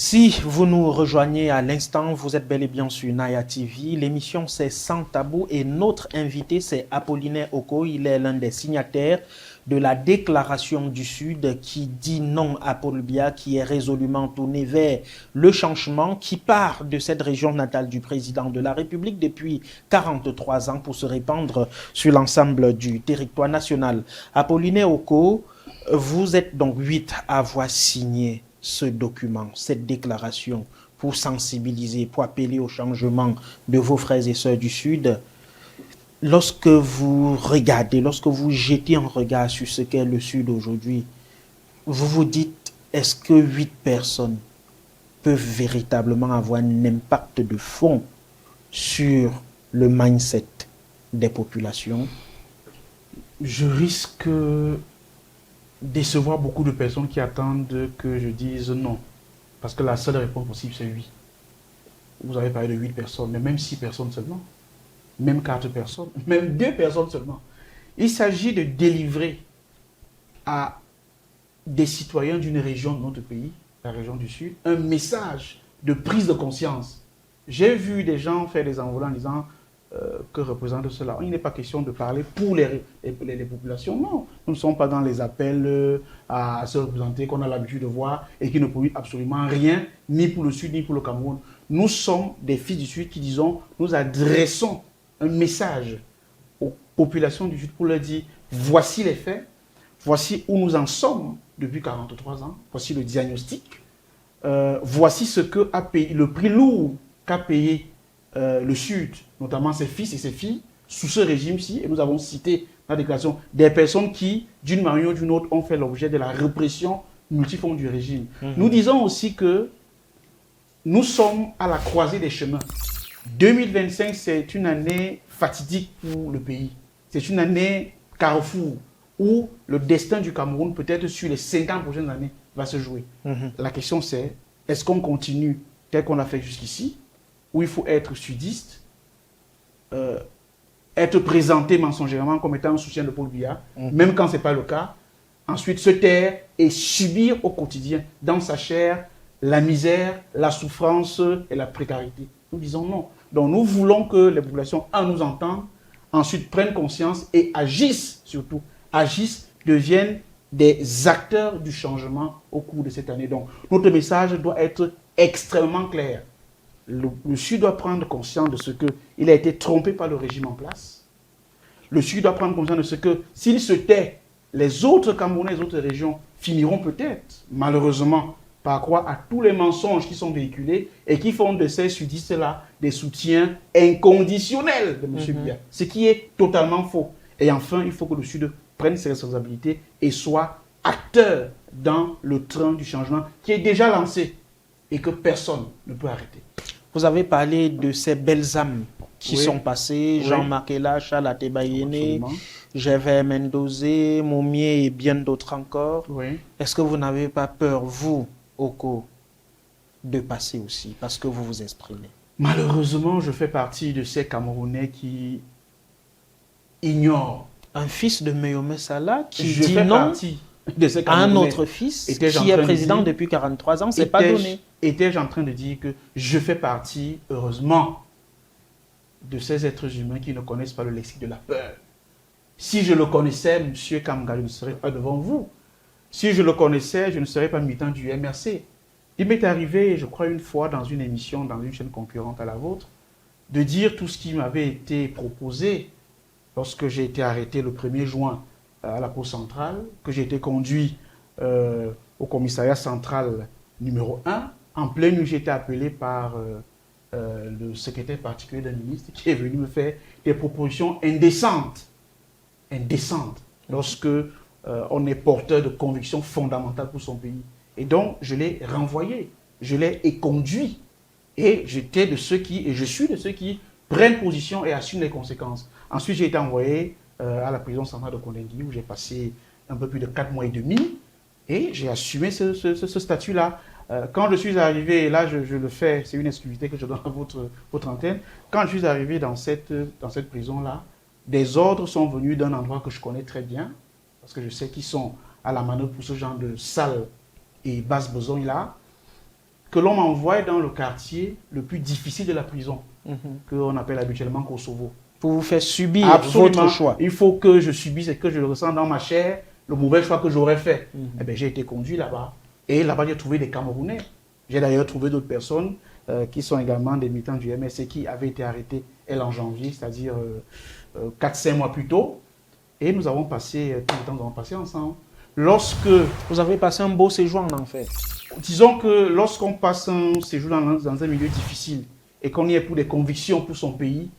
Si vous nous rejoignez à l'instant, vous êtes bel et bien sur Naya TV. L'émission c'est Sans Tabou et notre invité c'est Apollinaire Oko. Il est l'un des signataires de la déclaration du Sud qui dit non à Paul Biya, qui est résolument tourné vers le changement, qui part de cette région natale du président de la République depuis 43 ans pour se répandre sur l'ensemble du territoire national. Apollinaire Oko, vous êtes donc 8 à avoir signé ce document, cette déclaration pour sensibiliser, pour appeler au changement de vos frères et sœurs du Sud. Lorsque vous regardez, lorsque vous jetez un regard sur ce qu'est le Sud aujourd'hui, vous vous dites, est-ce que 8 personnes peuvent véritablement avoir un impact de fond sur le mindset des populations? Je risque décevoir beaucoup de personnes qui attendent que je dise non. Parce que la seule réponse possible, c'est oui. Vous avez parlé de 8 personnes, mais même 6 personnes seulement. Même 4 personnes, même 2 personnes seulement. Il s'agit de délivrer à des citoyens d'une région de notre pays, la région du Sud, un message de prise de conscience. J'ai vu des gens faire des envolées en disant que représente cela. Il n'est pas question de parler pour les populations, non. Nous ne sommes pas dans les appels à se représenter qu'on a l'habitude de voir et qui ne produisent absolument rien, ni pour le Sud, ni pour le Cameroun. Nous sommes des fils du Sud qui disons, nous adressons un message aux populations du Sud pour leur dire, voici les faits, voici où nous en sommes depuis 43 ans, voici le diagnostic, voici ce que a payé, le prix lourd qu'a payé le Sud, notamment ses fils et ses filles, sous ce régime-ci, et nous avons cité dans la déclaration des personnes qui, d'une manière ou d'une autre, ont fait l'objet de la répression multiforme du régime. Nous disons aussi que nous sommes à la croisée des chemins. 2025, c'est une année fatidique pour le pays. C'est une année carrefour. où le destin du Cameroun, peut-être sur les 50 prochaines années, va se jouer. La question c'est, est-ce qu'on continue tel qu'on a fait jusqu'ici, où il faut être sudiste, être présenté mensongèrement comme étant un soutien de Paul Biya, même quand ce n'est pas le cas, ensuite se taire et subir au quotidien, dans sa chair, la misère, la souffrance et la précarité. Nous disons non. Donc nous voulons que les populations nous entendent, ensuite prennent conscience et agissent surtout, deviennent des acteurs du changement au cours de cette année. Donc notre message doit être extrêmement clair. Le Sud doit prendre conscience de ce qu'il a été trompé par le régime en place. Le Sud doit prendre conscience de ce que s'il se tait, les autres Camerounais, les autres régions finiront peut-être, malheureusement, par croire à tous les mensonges qui sont véhiculés et qui font de ces sudistes-là des soutiens inconditionnels de M. Biya, ce qui est totalement faux. Et enfin, il faut que le Sud prenne ses responsabilités et soit acteur dans le train du changement qui est déjà lancé et que personne ne peut arrêter. Vous avez parlé de ces belles âmes qui sont passées, Jean-Marc Ella, Charles Atebayene, Gervais Mendozé, Moumié et bien d'autres encore. Est-ce que vous n'avez pas peur, vous, Oko, de passer aussi, parce que vous vous exprimez? Malheureusement, je fais partie de ces Camerounais qui ignorent. Un fils de Meyomé Salah qui je dit fais non partie de ces à un Camerounais autre fils qui est président depuis 43 ans, c'est pas donné. Étais-je en train de dire que je fais partie, heureusement, de ces êtres humains qui ne connaissent pas le lexique de la peur. Si je le connaissais, M. Kamga, je ne serais pas devant vous. Si je le connaissais, je ne serais pas militant du MRC. Il m'est arrivé, je crois, une fois dans une émission, dans une chaîne concurrente à la vôtre, de dire tout ce qui m'avait été proposé lorsque j'ai été arrêté le 1er juin à la Poste centrale, que j'ai été conduit au commissariat central numéro 1. En pleine nuit, j'ai été appelé par le secrétaire particulier d'un ministre qui est venu me faire des propositions indécentes. Indécentes, lorsque on est porteur de convictions fondamentales pour son pays. Et donc, je l'ai renvoyé, je l'ai éconduit. Et j'étais de ceux qui, et je suis de ceux qui prennent position et assument les conséquences. Ensuite, j'ai été envoyé à la prison centrale de Kondengui, où j'ai passé un peu plus de 4 mois et demi, et j'ai assumé ce statut-là. Quand je suis arrivé, et là je le fais, c'est une exclusivité que je donne à votre antenne, quand je suis arrivé dans cette prison-là, des ordres sont venus d'un endroit que je connais très bien, parce que je sais qu'ils sont à la manœuvre pour ce genre de sale et basse besogne-là, que l'on m'envoie dans le quartier le plus difficile de la prison, qu'on appelle habituellement Kosovo. Pour vous faire subir votre choix. Il faut que je subisse et que je le ressens dans ma chair, le mauvais choix que j'aurais fait. Eh bien, j'ai été conduit là-bas. Et là-bas, j'ai trouvé des Camerounais. J'ai d'ailleurs trouvé d'autres personnes qui sont également des militants du MSC qui avaient été arrêtés, elle, en janvier, c'est-à-dire 4-5 mois plus tôt. Et nous avons passé, tout le temps, nous avons passé ensemble. Lorsque... Vous avez passé un beau séjour en enfer. Disons que lorsqu'on passe un séjour dans un milieu difficile et qu'on y est pour des convictions pour son pays,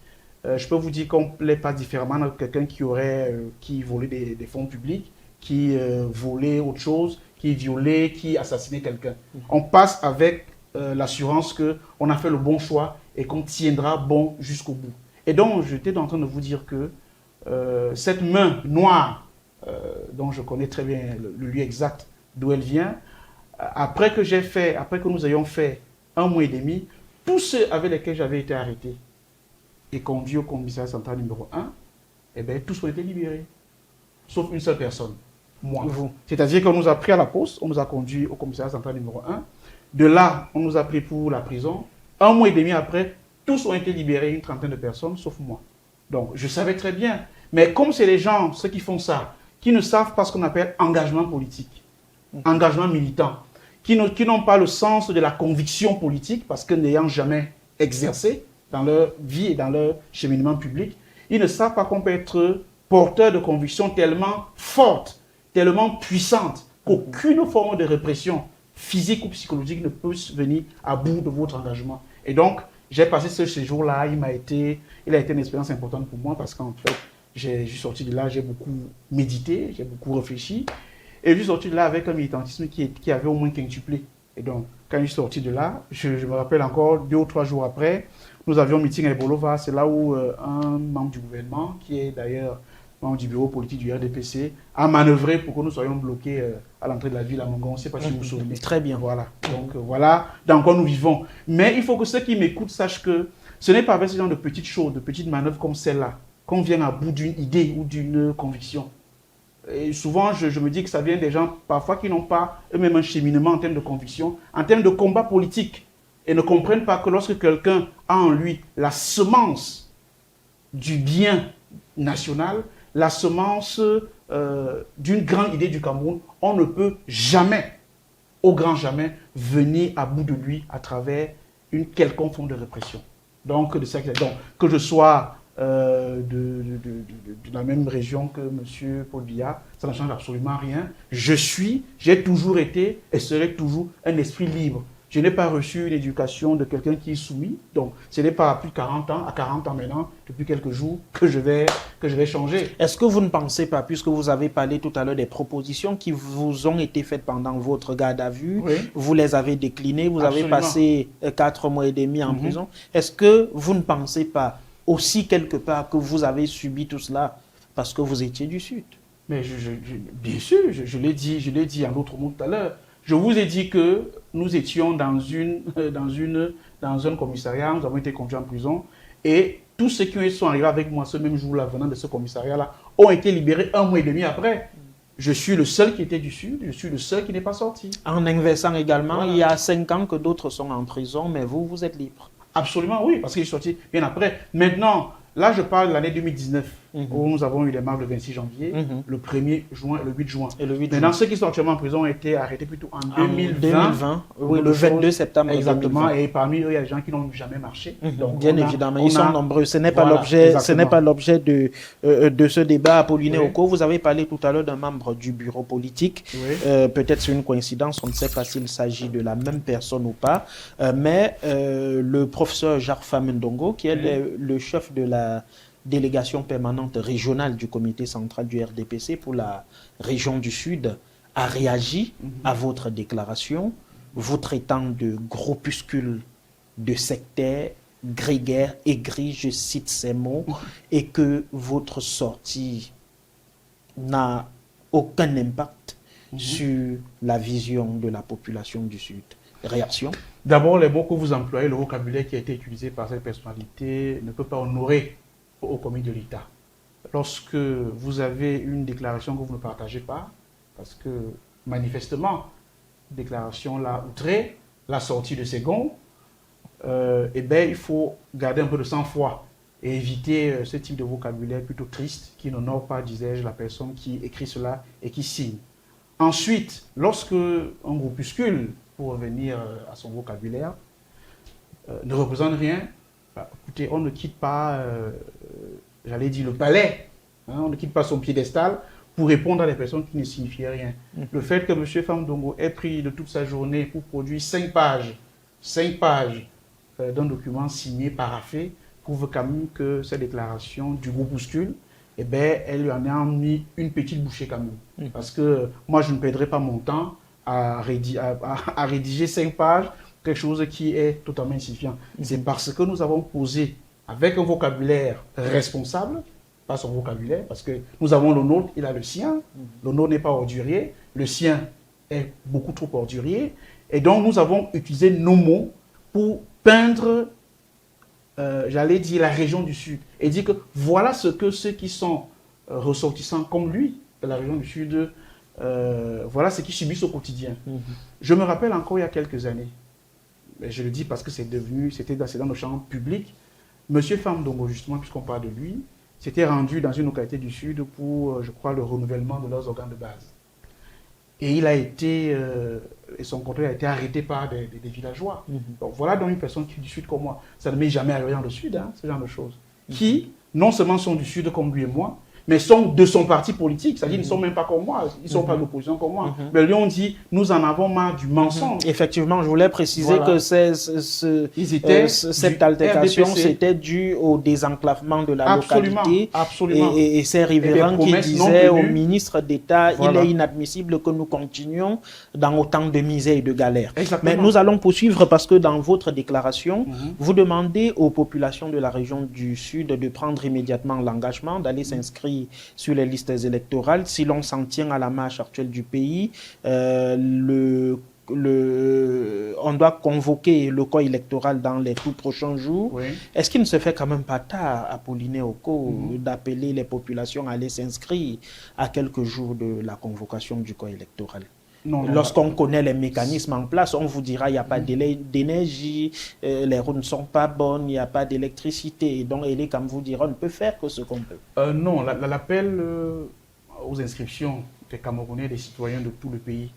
je peux vous dire qu'on ne l'est pas différemment de quelqu'un qui volait des fonds publics, qui volait autre chose, qui violait, qui assassinait quelqu'un. On passe avec l'assurance qu'on a fait le bon choix et qu'on tiendra bon jusqu'au bout. Et donc, j'étais en train de vous dire que cette main noire, dont je connais très bien le lieu exact d'où elle vient, après que nous ayons fait 1 mois et demi, tous ceux avec lesquels j'avais été arrêté et conduit au commissariat central numéro 1, eh bien, tous ont été libérés. Sauf une seule personne, moi. C'est-à-dire qu'on nous a pris à la poste, on nous a conduit au commissariat central numéro 1. De là, on nous a pris pour la prison. 1 mois et demi après, tous ont été libérés, une trentaine de personnes, sauf moi. Donc, je savais très bien. Mais comme c'est les gens, ceux qui font ça, qui ne savent pas ce qu'on appelle engagement politique, engagement militant, qui n'ont pas le sens de la conviction politique, parce que n'ayant jamais exercé dans leur vie et dans leur cheminement public, ils ne savent pas qu'on peut être porteur de convictions tellement fortes, tellement puissantes, qu'aucune forme de répression physique ou psychologique ne peut venir à bout de votre engagement. Et donc, j'ai passé ce séjour-là, il a été une expérience importante pour moi, parce qu'en fait, je suis sorti de là, j'ai beaucoup médité, j'ai beaucoup réfléchi, et je suis sorti de là avec un militantisme qui avait au moins quintuplé. Et donc, quand je suis sorti de là, je me rappelle encore 2 ou 3 jours après, nous avions un meeting à Bolova, c'est là où un membre du gouvernement, qui est d'ailleurs membre du bureau politique du RDPC, a manœuvré pour que nous soyons bloqués à l'entrée de la ville à Mongon. Je ne sais pas si vous vous souvenez. Très bien. Voilà. Donc voilà dans quoi nous vivons. Mais il faut que ceux qui m'écoutent sachent que ce n'est pas avec ce genre de petites choses, de petites manœuvres comme celle-là, qu'on vient à bout d'une idée ou d'une conviction. Et souvent, je me dis que ça vient des gens parfois qui n'ont pas eux-mêmes un cheminement en termes de conviction, en termes de combat politique, et ne comprennent pas que lorsque quelqu'un a en lui la semence du bien national, la semence d'une grande idée du Cameroun, on ne peut jamais, au grand jamais, venir à bout de lui à travers une quelconque forme de répression. Donc, que je sois de la même région que M. Paul Biya, ça ne change absolument rien. J'ai toujours été et serai toujours un esprit libre. Je n'ai pas reçu une éducation de quelqu'un qui est soumis. Donc, ce n'est pas à plus de 40 ans, à 40 ans maintenant, depuis quelques jours, que je vais changer. Est-ce que vous ne pensez pas, puisque vous avez parlé tout à l'heure des propositions qui vous ont été faites pendant votre garde à vue, oui. Vous les avez déclinées, vous Absolument. avez passé 4 mois et demi en prison. Est-ce que vous ne pensez pas aussi quelque part que vous avez subi tout cela parce que vous étiez du Sud? Mais bien sûr, je l'ai dit en d'autres mots tout à l'heure. Je vous ai dit que nous étions dans un commissariat, nous avons été conduits en prison et tous ceux qui sont arrivés avec moi ce même jour-là, venant de ce commissariat-là, ont été libérés 1 mois et demi après. Je suis le seul qui était du Sud, je suis le seul qui n'est pas sorti. En inversant également, Voilà. il y a 5 ans que d'autres sont en prison, mais vous êtes libre. Absolument, oui, parce qu'il est sorti bien après. Maintenant, là, je parle de l'année 2019, où nous avons eu les marques le 26 janvier, le 1er juin et le 8 juin. Et le 8 Maintenant, juin. ceux qui sont actuellement en prison ont été arrêtés plutôt en 2020, oui, le 22 septembre Exactement, 2020. et parmi eux, il y a des gens qui n'ont jamais marché. Donc, bien évidemment, ils sont nombreux. Ce n'est pas l'objet de ce débat. Apollinaire Oko, vous avez parlé tout à l'heure d'un membre du bureau politique. Oui. Peut-être c'est une coïncidence, on ne sait pas s'il s'agit de la même personne ou pas. Mais le professeur Jarfa Mendongo, qui est le chef de la délégation permanente régionale du comité central du RDPC pour la région du Sud, a réagi à votre déclaration, vous traitant de groupuscule, de sectaire, grégaire, aigri, je cite ces mots, et que votre sortie n'a aucun impact sur la vision de la population du Sud. Réaction? D'abord, les mots que vous employez, le vocabulaire qui a été utilisé par cette personnalité ne peut pas honorer au comité de l'État. Lorsque vous avez une déclaration que vous ne partagez pas, parce que manifestement, déclaration l'a outré, la sortie de ses gonds, eh bien, il faut garder un peu de sang-froid et éviter ce type de vocabulaire plutôt triste qui n'honore pas, disais-je, la personne qui écrit cela et qui signe. Ensuite, lorsque un groupuscule, pour revenir à son vocabulaire, ne représente rien, écoutez, on ne quitte pas, j'allais dire, le palais, hein, on ne quitte pas son piédestal pour répondre à des personnes qui ne signifiaient rien. Le fait que M. Famdongo ait pris de toute sa journée pour produire 5 pages d'un document signé, paraphé, prouve quand même que cette déclaration du groupuscule, eh bien, elle lui en a mis une petite bouchée quand même. Parce que moi, je ne perdrai pas mon temps à rédiger 5 pages, quelque chose qui est totalement insignifiant. C'est parce que nous avons posé avec un vocabulaire responsable, pas son vocabulaire, parce que nous avons le nôtre, il a le sien. Le nôtre n'est pas ordurier, le sien est beaucoup trop ordurier. Et donc, nous avons utilisé nos mots pour peindre, j'allais dire, la région du Sud. Et dire que voilà ce que ceux qui sont ressortissants comme lui, de la région du Sud, voilà ce qu'ils subissent au quotidien. Je me rappelle encore il y a quelques années, mais je le dis parce que c'était dans le champ public, M. Famdongo, justement, puisqu'on parle de lui, s'était rendu dans une localité du Sud pour, je crois, le renouvellement de leurs organes de base. Et il a été, et son contrôle a été arrêté par des villageois. Donc voilà donc une personne qui est du Sud comme moi. Ça ne m'est jamais arrivé dans le Sud, hein, ce genre de choses. Qui, non seulement sont du Sud comme lui et moi, mais sont de son parti politique. C'est-à-dire qu'ils ne sont même pas comme moi, ils ne sont pas de l'opposition comme moi. Mais lui, on dit, nous en avons marre du mensonge. Effectivement, je voulais préciser que cette altercation, c'était dû au désenclavement de la localité. Absolument. Et ces riverains qui disaient au ministre d'État, il est inadmissible que nous continuions dans autant de misère et de galères. Mais nous allons poursuivre parce que dans votre déclaration, vous demandez aux populations de la région du Sud de prendre immédiatement l'engagement d'aller s'inscrire s'inscrire sur les listes électorales. Si l'on s'en tient à la marche actuelle du pays, on doit convoquer le corps électoral dans les tout prochains jours. Oui. Est-ce qu'il ne se fait quand même pas tard, Apollinaire Oko, d'appeler les populations à aller s'inscrire à quelques jours de la convocation du corps électoral? Lorsqu'on connaît les mécanismes en place, on vous dira il n'y a pas d'énergie, les routes ne sont pas bonnes, il n'y a pas d'électricité. Et donc, comme vous dira, on ne peut faire que ce qu'on peut. Non, l'appel aux inscriptions des Camerounais, des citoyens de tout le pays,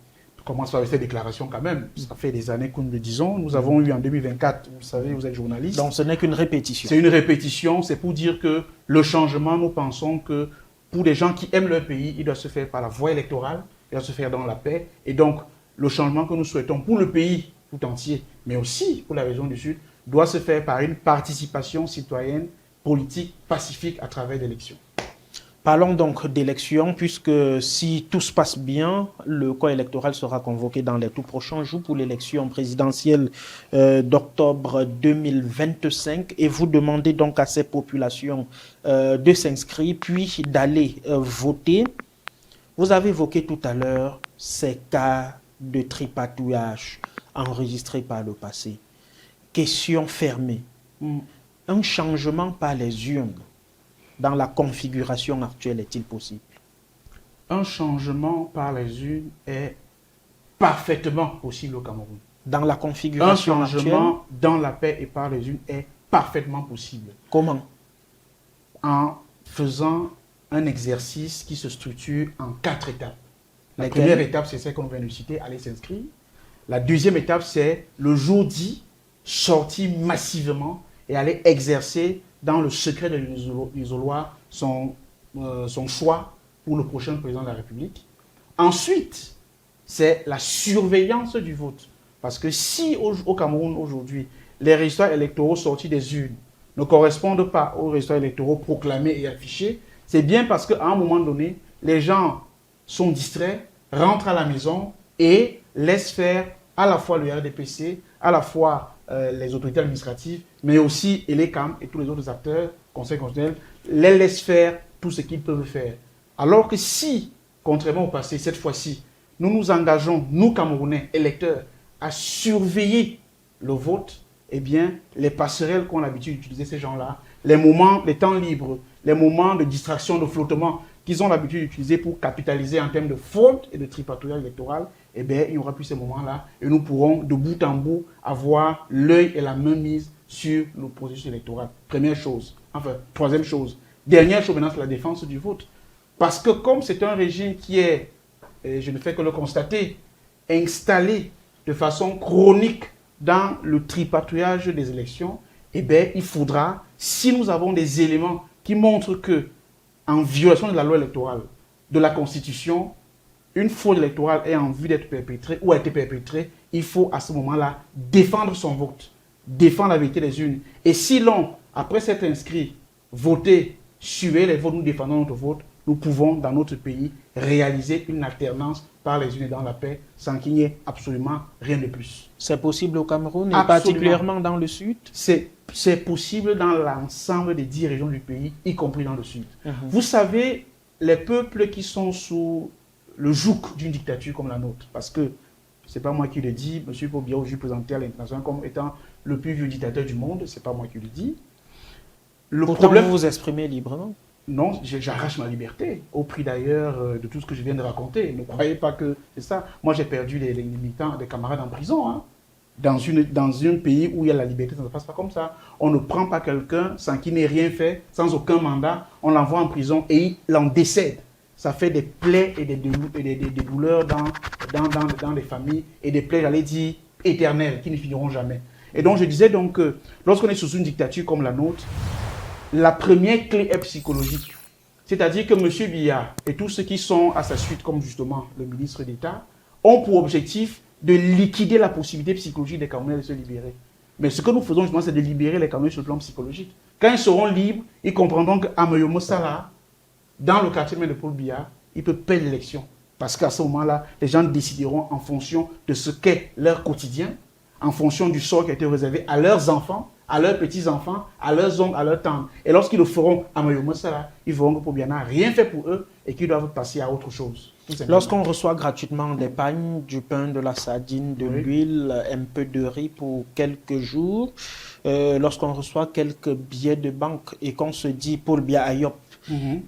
commence par cette déclaration quand même. Ça fait des années que nous le disons. Nous avons eu en 2024, vous savez, vous êtes journaliste. Donc ce n'est qu'une répétition. C'est une répétition, c'est pour dire que le changement, nous pensons que pour des gens qui aiment leur pays, il doit se faire par la voie électorale, il doit se faire dans la paix. Et donc, le changement que nous souhaitons pour le pays tout entier, mais aussi pour la région du Sud, doit se faire par une participation citoyenne, politique, pacifique à travers l'élection. Parlons donc d'élections, puisque si tout se passe bien, le corps électoral sera convoqué dans les tout prochains jours pour l'élection présidentielle d'octobre 2025. Et vous demandez donc à ces populations de s'inscrire, puis d'aller voter. Vous avez évoqué tout à l'heure ces cas de tripatouillage enregistrés par le passé. Question fermée. Un changement par les urnes dans la configuration actuelle est-il possible? Un changement par les urnes est parfaitement possible au Cameroun. Dans la configuration actuelle? Un changement dans la paix et par les urnes est parfaitement possible. Comment? En faisant un exercice qui se structure en 4 étapes. La première étape, c'est celle qu'on vient de citer, aller s'inscrire. La deuxième étape, c'est le jour dit, sortir massivement et aller exercer dans le secret de l'isoloir son choix pour le prochain président de la République. Ensuite, c'est la surveillance du vote. Parce que si au Cameroun aujourd'hui, les résultats électoraux sortis des urnes ne correspondent pas aux résultats électoraux proclamés et affichés, c'est bien parce qu'à un moment donné, les gens sont distraits, rentrent à la maison et laissent faire à la fois le RDPC, à la fois les autorités administratives, mais aussi l'ECAM et tous les autres acteurs, Conseil constitutionnel, les laissent faire tout ce qu'ils peuvent faire. Alors que si, contrairement au passé, cette fois-ci, nous nous engageons, nous Camerounais, électeurs, à surveiller le vote, eh bien, les passerelles qu'ont l'habitude d'utiliser ces gens-là, les moments, les temps libres, les moments de distraction, de flottement qu'ils ont l'habitude d'utiliser pour capitaliser en termes de fraude et de tripatouillage électoral, eh bien, il n'y aura plus ces moments-là et nous pourrons, de bout en bout, avoir l'œil et la main mise sur le processus électoral. Première chose. Enfin, troisième chose. Dernière chose, maintenant, c'est la défense du vote. Parce que comme c'est un régime qui est, et je ne fais que le constater, installé de façon chronique dans le tripatouillage des élections, eh bien, il faudra, si nous avons des éléments qui montrent que, en violation de la loi électorale, de la Constitution, une fraude électorale est en vue d'être perpétrée ou a été perpétrée, il faut à ce moment-là défendre son vote, défendre la vérité des urnes. Et si l'on, après s'être inscrit, voter, suivre les votes, nous défendons notre vote, nous pouvons, dans notre pays, réaliser une alternance par les urnes et dans la paix, sans qu'il n'y ait absolument rien de plus. C'est possible au Cameroun, et absolument. Particulièrement dans le Sud? C'est possible dans l'ensemble des 10 régions du pays, y compris dans le Sud. Vous savez, les peuples qui sont sous le joug d'une dictature comme la nôtre, parce que, ce n'est pas moi qui le dis, M. Pobia, je suis présenté à l'international comme étant le plus vieux dictateur du monde, ce n'est pas moi qui le dis. Pourtant, vous vous exprimez librement? Non, j'arrache ma liberté, au prix d'ailleurs de tout ce que je viens de raconter. Ne croyez pas que c'est ça. Moi, j'ai perdu les militants, des camarades en prison. Hein. Dans un pays où il y a la liberté, ça ne se passe pas comme ça. On ne prend pas quelqu'un sans qu'il n'ait rien fait, sans aucun mandat. On l'envoie en prison et il en décède. Ça fait des plaies et des douleurs dans les familles et des plaies, j'allais dire, éternelles, qui ne finiront jamais. Et donc, je disais donc que lorsqu'on est sous une dictature comme la nôtre, la première clé est psychologique. C'est-à-dire que M. Biya et tous ceux qui sont à sa suite, comme justement le ministre d'État, ont pour objectif de liquider la possibilité psychologique des Camerounais de se libérer. Mais ce que nous faisons justement, c'est de libérer les Camerounais sur le plan psychologique. Quand ils seront libres, ils comprendront qu'Ameyomo Salah, dans le quartier de Paul Biya, il peut perdre l'élection. Parce qu'à ce moment-là, les gens décideront en fonction de ce qu'est leur quotidien, en fonction du sort qui a été réservé à leurs enfants, à leurs petits-enfants, à leurs oncles, à leurs tantes. Et lorsqu'ils le feront à Mayomossala, ils verront que Pobiana n'a rien fait pour eux et qu'ils doivent passer à autre chose. Lorsqu'on reçoit gratuitement des pagnes, du pain, de la sardine, de l'huile, un peu de riz pour quelques jours, lorsqu'on reçoit quelques billets de banque et qu'on se dit Paul Biya Ayop,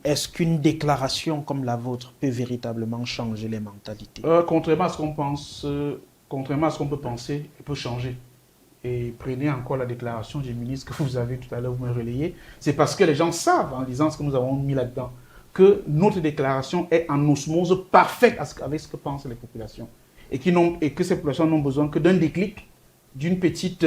est-ce qu'une déclaration comme la vôtre peut véritablement changer les mentalités? Contrairement à ce qu'on pense, contrairement à ce qu'on peut penser, il peut changer. Et prenez encore la déclaration du ministre que vous avez tout à l'heure, vous me relayez. C'est parce que les gens savent, en lisant ce que nous avons mis là-dedans, que notre déclaration est en osmose parfaite avec ce que pensent les populations. Et que ces populations n'ont besoin que d'un déclic, d'un petit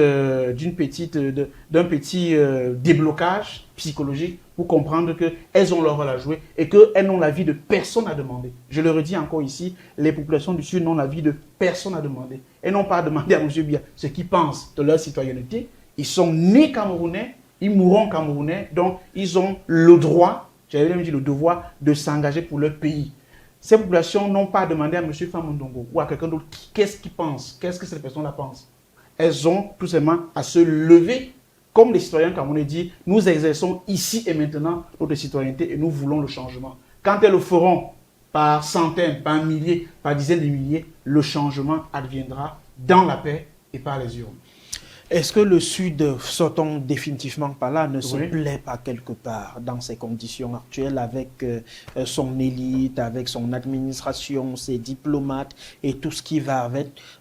déblocage psychologique pour comprendre qu'elles ont leur rôle à jouer et qu'elles n'ont l'avis de personne à demander. Je le redis encore ici, les populations du Sud n'ont l'avis de personne à demander. Elles n'ont pas à demander à M. Biya ce qu'ils pensent de leur citoyenneté. Ils sont nés Camerounais, ils mourront Camerounais, donc ils ont le droit, j'allais même dire le devoir, de s'engager pour leur pays. Ces populations n'ont pas à demander à M. Famondongo ou à quelqu'un d'autre qu'est-ce qu'il pense, qu'est-ce que cette personne-là pense. Elles ont tout simplement à se lever, comme les citoyens camerounais disent, nous exerçons ici et maintenant notre citoyenneté et nous voulons le changement. Quand elles le feront par centaines, par milliers, par dizaines de milliers, le changement adviendra dans la paix et par les urnes. Est-ce que le Sud, sortons définitivement par là, ne se plaît pas quelque part dans ces conditions actuelles avec son élite, avec son administration, ses diplomates et tout ce qui va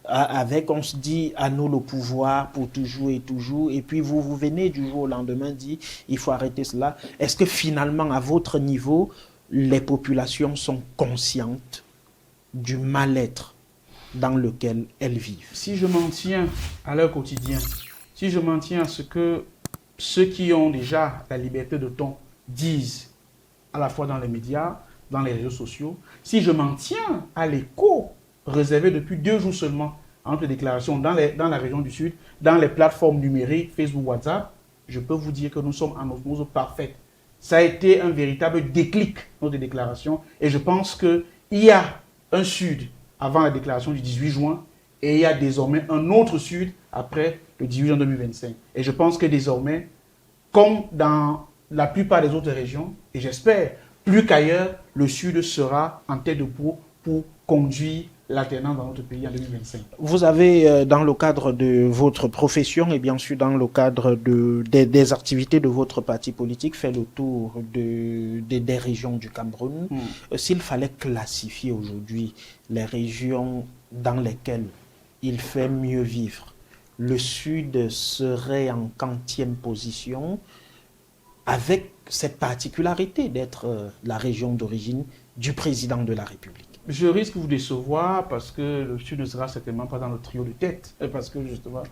avec, on se dit, à nous le pouvoir pour toujours, et puis vous venez du jour au lendemain dire, il faut arrêter cela. Est-ce que finalement, à votre niveau, les populations sont conscientes du mal-être dans lequel elles vivent? Si je m'en tiens à leur quotidien, si je m'en tiens à ce que ceux qui ont déjà la liberté de ton disent, à la fois dans les médias, dans les réseaux sociaux, si je m'en tiens à l'écho réservé depuis 2 jours seulement à notre déclaration dans la région du Sud, dans les plateformes numériques, Facebook, WhatsApp, je peux vous dire que nous sommes en osmose parfaite. Ça a été un véritable déclic, notre déclaration, et je pense qu'il y a un Sud avant la déclaration du 18 juin, et il y a désormais un autre Sud après le 18 juin 2025. Et je pense que désormais, comme dans la plupart des autres régions, et j'espère plus qu'ailleurs, le Sud sera en tête de proue pour conduire l'alternance dans notre pays en 2025. Vous avez, dans le cadre de votre profession et bien sûr dans le cadre des activités de votre parti politique, fait le tour des régions du Cameroun. S'il fallait classifier aujourd'hui les régions dans lesquelles il fait mieux vivre, le Sud serait en quantième position avec cette particularité d'être la région d'origine du président de la République. Je risque de vous décevoir parce que le Sud ne sera certainement pas dans le trio de tête. Parce que justement,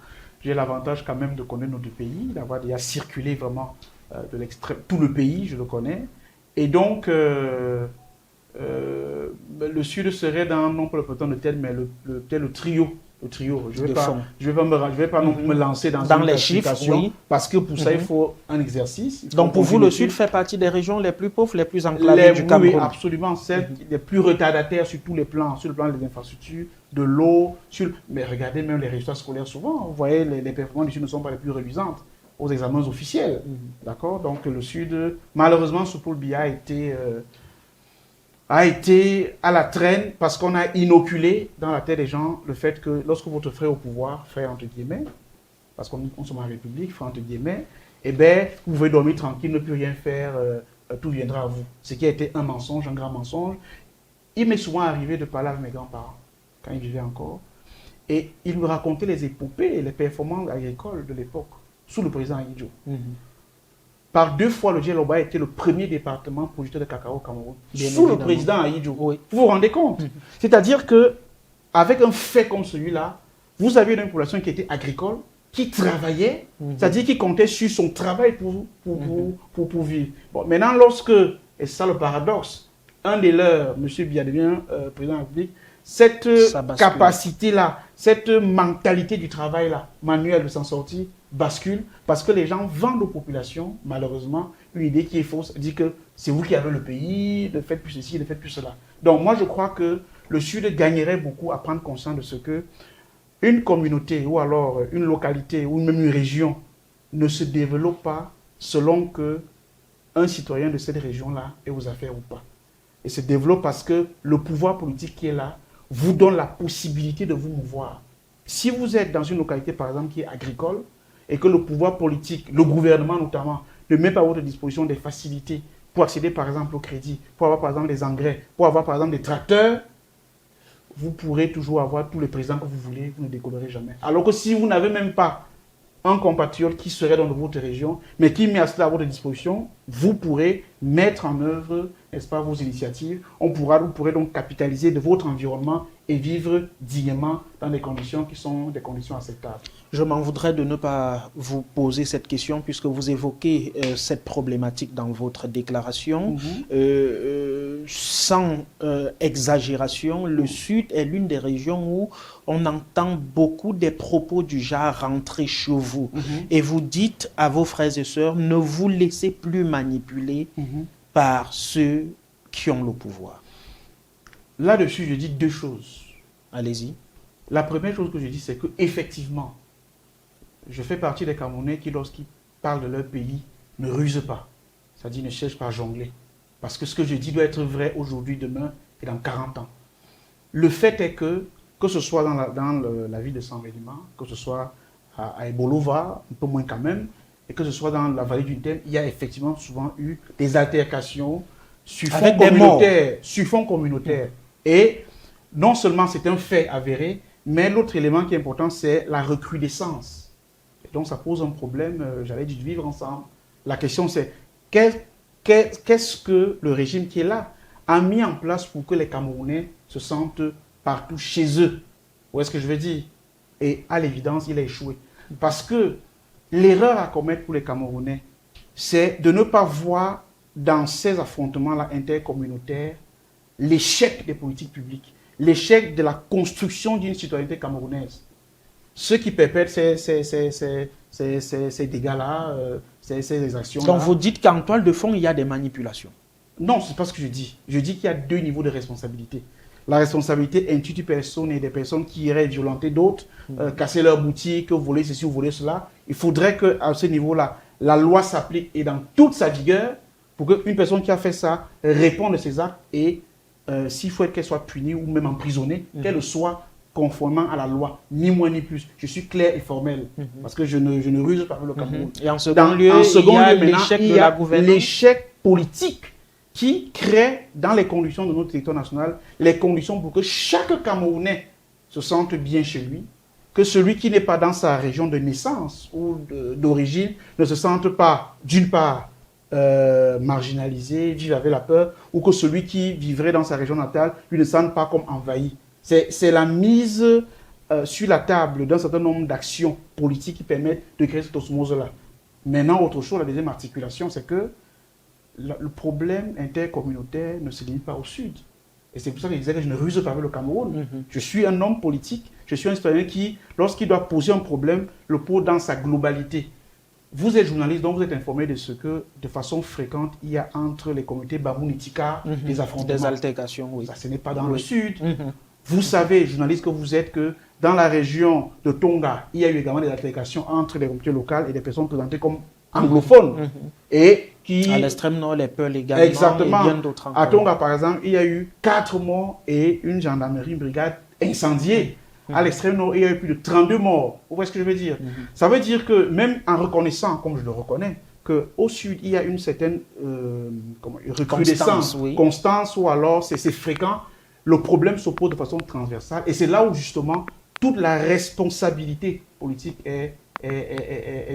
j'ai l'avantage quand même de connaître notre pays, d'avoir déjà circulé vraiment de l'extrême. Tout le pays, je le connais. Et donc, le Sud serait dans, non pas le peloton de tête, mais peut-être le trio. Je ne vais pas non plus me lancer dans une les chiffres, parce que pour ça, il faut un exercice. Donc pour vous, le Sud fait partie des régions les plus pauvres, les plus enclavées du Cameroun. Oui, absolument. Celles les plus retardataires sur tous les plans, sur le plan des infrastructures, de l'eau. Mais regardez même les résultats scolaires souvent. Vous voyez, les performances du Sud ne sont pas les plus reluisantes aux examens officiels. D'accord. Donc le Sud, malheureusement, sous Paul Biya a été à la traîne parce qu'on a inoculé dans la tête des gens le fait que lorsque votre frère au pouvoir, frère entre guillemets, parce qu'on sommes en République, frère entre guillemets, eh bien, vous pouvez dormir tranquille, ne plus rien faire, tout viendra à vous. Ce qui a été un mensonge, un grand mensonge. Il m'est souvent arrivé de parler avec mes grands-parents, quand ils vivaient encore, et ils me racontaient les épopées et les performances agricoles de l'époque, sous le président Ahidjo. Par 2 fois, le Djellaba a été le premier département producteur de cacao au Cameroun. Sous le président Ahidjo. Vous vous rendez compte? C'est-à-dire qu'avec un fait comme celui-là, vous avez une population qui était agricole, qui travaillait, c'est-à-dire qui comptait sur son travail pour vivre. Bon, maintenant, lorsque, et c'est ça le paradoxe, un des leurs, M. Biya devient président de la République, cette capacité-là, cette mentalité du travail-là, manuel de s'en sortir, bascule parce que les gens vendent aux populations, malheureusement, une idée qui est fausse, dit que c'est vous qui avez le pays, ne faites plus ceci, ne faites plus cela. Donc moi je crois que le Sud gagnerait beaucoup à prendre conscience de ce que une communauté ou alors une localité ou même une région ne se développe pas selon que un citoyen de cette région-là est aux affaires ou pas. Il se développe parce que le pouvoir politique qui est là vous donne la possibilité de vous mouvoir. Si vous êtes dans une localité, par exemple, qui est agricole, et que le pouvoir politique, le gouvernement notamment, ne met pas à votre disposition des facilités pour accéder, par exemple, au crédit, pour avoir, par exemple, des engrais, pour avoir, par exemple, des tracteurs, vous pourrez toujours avoir tous les présidents que vous voulez, vous ne décollerez jamais. Alors que si vous n'avez même pas un compatriote qui serait dans votre région, mais qui met cela à votre disposition, vous pourrez mettre en œuvre, n'est-ce pas, vos initiatives. Vous pourrez donc capitaliser de votre environnement et vivre dignement dans des conditions qui sont des conditions acceptables. Je m'en voudrais de ne pas vous poser cette question puisque vous évoquez cette problématique dans votre déclaration. Sans exagération, le Sud est l'une des régions où on entend beaucoup des propos du genre « rentrez chez vous ». Et vous dites à vos frères et sœurs, ne vous laissez plus manipuler par ceux qui ont le pouvoir. Là-dessus, je dis deux choses. Allez-y. La première chose que je dis, c'est que effectivement, je fais partie des Camerounais qui, lorsqu'ils parlent de leur pays, ne rusent pas. C'est-à-dire ne cherchent pas à jongler. Parce que ce que je dis doit être vrai aujourd'hui, demain et dans 40 ans. Le fait est que ce soit dans la ville de Saint-Vélima, que ce soit à Ebolova, un peu moins quand même, et que ce soit dans la vallée du Thème, il y a effectivement souvent eu des altercations sur fond communautaire. Et non seulement c'est un fait avéré, mais l'autre élément qui est important, c'est la recrudescence. Et donc ça pose un problème, j'allais dire, de vivre ensemble. La question c'est, qu'est-ce que le régime qui est là a mis en place pour que les Camerounais se sentent partout chez eux? Où est-ce que je veux dire? Et à l'évidence, il a échoué. Parce que l'erreur à commettre pour les Camerounais, c'est de ne pas voir dans ces affrontements-là intercommunautaires l'échec des politiques publiques, l'échec de la construction d'une citoyenneté camerounaise. Ceux qui perpètrent ces dégâts-là, ces actions-là... Donc vous dites qu'en toile de fond, il y a des manipulations. Non, ce n'est pas ce que je dis. Je dis qu'il y a deux niveaux de responsabilité. La responsabilité intuit personne et des personnes qui iraient violenter d'autres, casser leur boutique, voler ceci ou voler cela. Il faudrait qu'à ce niveau-là, la loi s'applique et dans toute sa vigueur pour qu'une personne qui a fait ça réponde de ses actes et s'il faut qu'elle soit punie ou même emprisonnée, qu'elle soit conformément à la loi, ni moins ni plus. Je suis clair et formel parce que je ne ruse pas le Cameroun. Et en second lieu, il y a l'échec de la gouvernance. L'échec politique qui crée dans les conditions de notre territoire national les conditions pour que chaque Camerounais se sente bien chez lui, que celui qui n'est pas dans sa région de naissance ou d'origine ne se sente pas, d'une part, marginalisé, vivre avec la peur, ou que celui qui vivrait dans sa région natale lui ne se sente pas comme envahi. C'est la mise sur la table d'un certain nombre d'actions politiques qui permettent de créer cette osmose-là. Maintenant, autre chose, la deuxième articulation, c'est que le problème intercommunautaire ne se limite pas au Sud. Et c'est pour ça que je disais que je ne ruse pas avec le Cameroun. Je suis un homme politique, je suis un citoyen qui, lorsqu'il doit poser un problème, le pose dans sa globalité. Vous êtes journaliste, donc vous êtes informé de ce que, de façon fréquente, il y a entre les communautés Bamoun-Itika des affrontements. Des altercations, oui. Ça, ce n'est pas dans le Sud. Vous savez, journaliste que vous êtes, que dans la région de Tonga, il y a eu également des altercations entre les communautés locales et des personnes présentées comme anglophones. Et qui... À l'extrême nord, les Peuls également. Exactement. Et bien d'autres encore. À Tonga, par exemple, il y a eu 4 morts et une gendarmerie, une brigade incendiée. À l'extrême nord, il y a eu plus de 32 morts. Vous voyez ce que je veux dire? Ça veut dire que même en reconnaissant, comme je le reconnais, qu'au Sud, il y a une certaine recrudescence, constance, ou alors c'est fréquent, le problème se pose de façon transversale. Et c'est là où, justement, toute la responsabilité politique est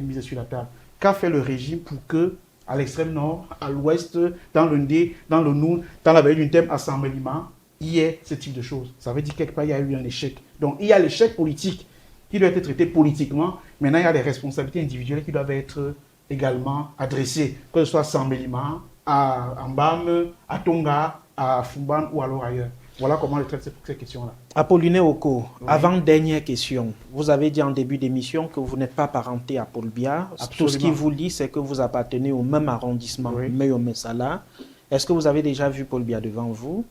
mise sur la table. Qu'a fait le régime pour que, à l'extrême nord, à l'ouest, dans le Ndé, dans le Noun, dans la vallée du Thème, à Saint-Mélima, il y ait ce type de choses. Ça veut dire quelque part il y a eu un échec. Donc il y a l'échec politique qui doit être traité politiquement. Maintenant, il y a des responsabilités individuelles qui doivent être également adressées, que ce soit à Saint-Mélima, à Mbam, à Tonga, à Fumban ou alors ailleurs. Voilà comment je traite ces questions-là. Apollinaire Oko, avant-dernière question. Vous avez dit en début d'émission que vous n'êtes pas parenté à Paul Biya. Tout ce qui vous lie, c'est que vous appartenez au même arrondissement, Meyo-Messala. Est-ce que vous avez déjà vu Paul Biya devant vous?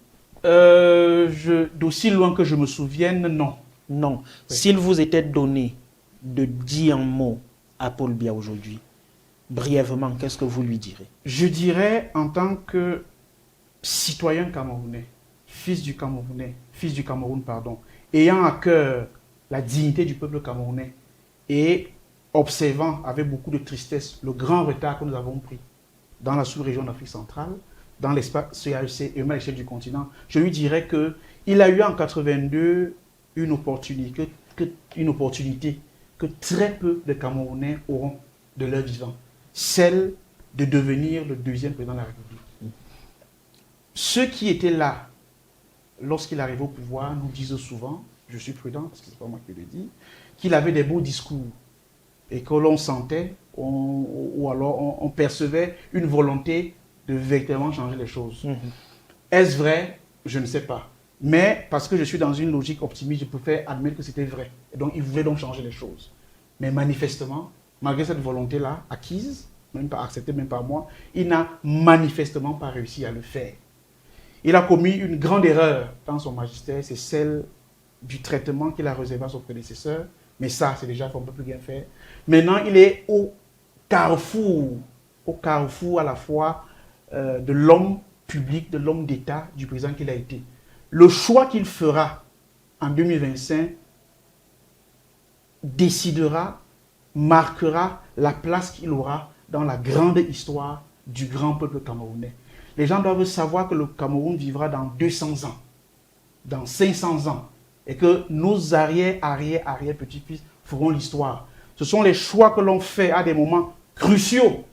D'aussi loin que je me souvienne, non. Non. S'il vous était donné de dire un mot à Paul Biya aujourd'hui? Brièvement, qu'est-ce que vous lui direz? Je dirais en tant que citoyen camerounais, fils du Cameroun, pardon, ayant à cœur la dignité du peuple camerounais et observant avec beaucoup de tristesse le grand retard que nous avons pris dans la sous-région d'Afrique centrale, dans l'espace CAEC et même à l'échelle du continent, je lui dirais qu'il a eu en 82 une opportunité que très peu de Camerounais auront de leur vivant, celle de devenir le deuxième président de la République. Ceux qui étaient là lorsqu'il arrivait au pouvoir nous disent souvent, je suis prudent parce que ce n'est pas moi qui le dis, qu'il avait des beaux discours et que l'on sentait ou alors on percevait une volonté de véritablement changer les choses. Est-ce vrai? Je ne sais pas. Mais parce que je suis dans une logique optimiste, je préfère admettre que c'était vrai. Et donc, il voulait donc changer les choses. Mais manifestement, malgré cette volonté-là, acquise, même pas acceptée, même par moi, il n'a manifestement pas réussi à le faire. Il a commis une grande erreur dans son magistère, c'est celle du traitement qu'il a réservé à son prédécesseur. Mais ça, c'est déjà qu'on ne peut plus bien faire. Maintenant, il est au carrefour à la fois de l'homme public, de l'homme d'État, du président qu'il a été. Le choix qu'il fera en 2025 décidera, marquera la place qu'il aura dans la grande histoire du grand peuple camerounais. Les gens doivent savoir que le Cameroun vivra dans 200 ans, dans 500 ans, et que nos arrière-petits-fils feront l'histoire. Ce sont les choix que l'on fait à des moments cruciaux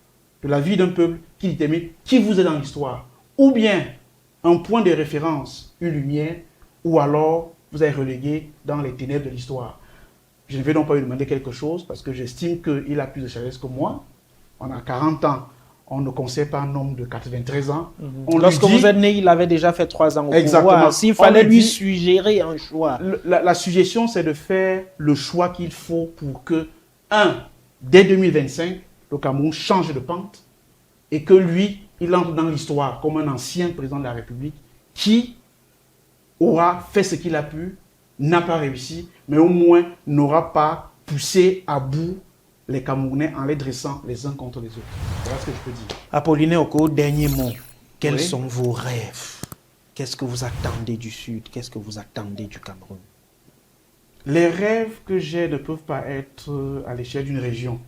de la vie d'un peuple qui déterminent qui vous est dans l'histoire. Ou bien un point de référence, une lumière, ou alors vous êtes relégué dans les ténèbres de l'histoire. Je ne vais donc pas lui demander quelque chose parce que j'estime qu'il a plus de sagesse que moi. On a 40 ans, on ne conseille pas un homme de 93 ans. Lorsque vous êtes né, il avait déjà fait 3 ans au pouvoir. S'il fallait lui suggérer un choix. La suggestion, c'est de faire le choix qu'il faut pour que, dès 2025, le Cameroun change de pente et que lui, il entre dans l'histoire comme un ancien président de la République qui aura fait ce qu'il a pu, n'a pas réussi, mais au moins n'aura pas poussé à bout les Camerounais en les dressant les uns contre les autres. Voilà ce que je peux dire. Apollinaire Oko, dernier mot. Quels sont vos rêves? Qu'est-ce que vous attendez du Sud? Qu'est-ce que vous attendez du Cameroun? Les rêves que j'ai ne peuvent pas être à l'échelle d'une région.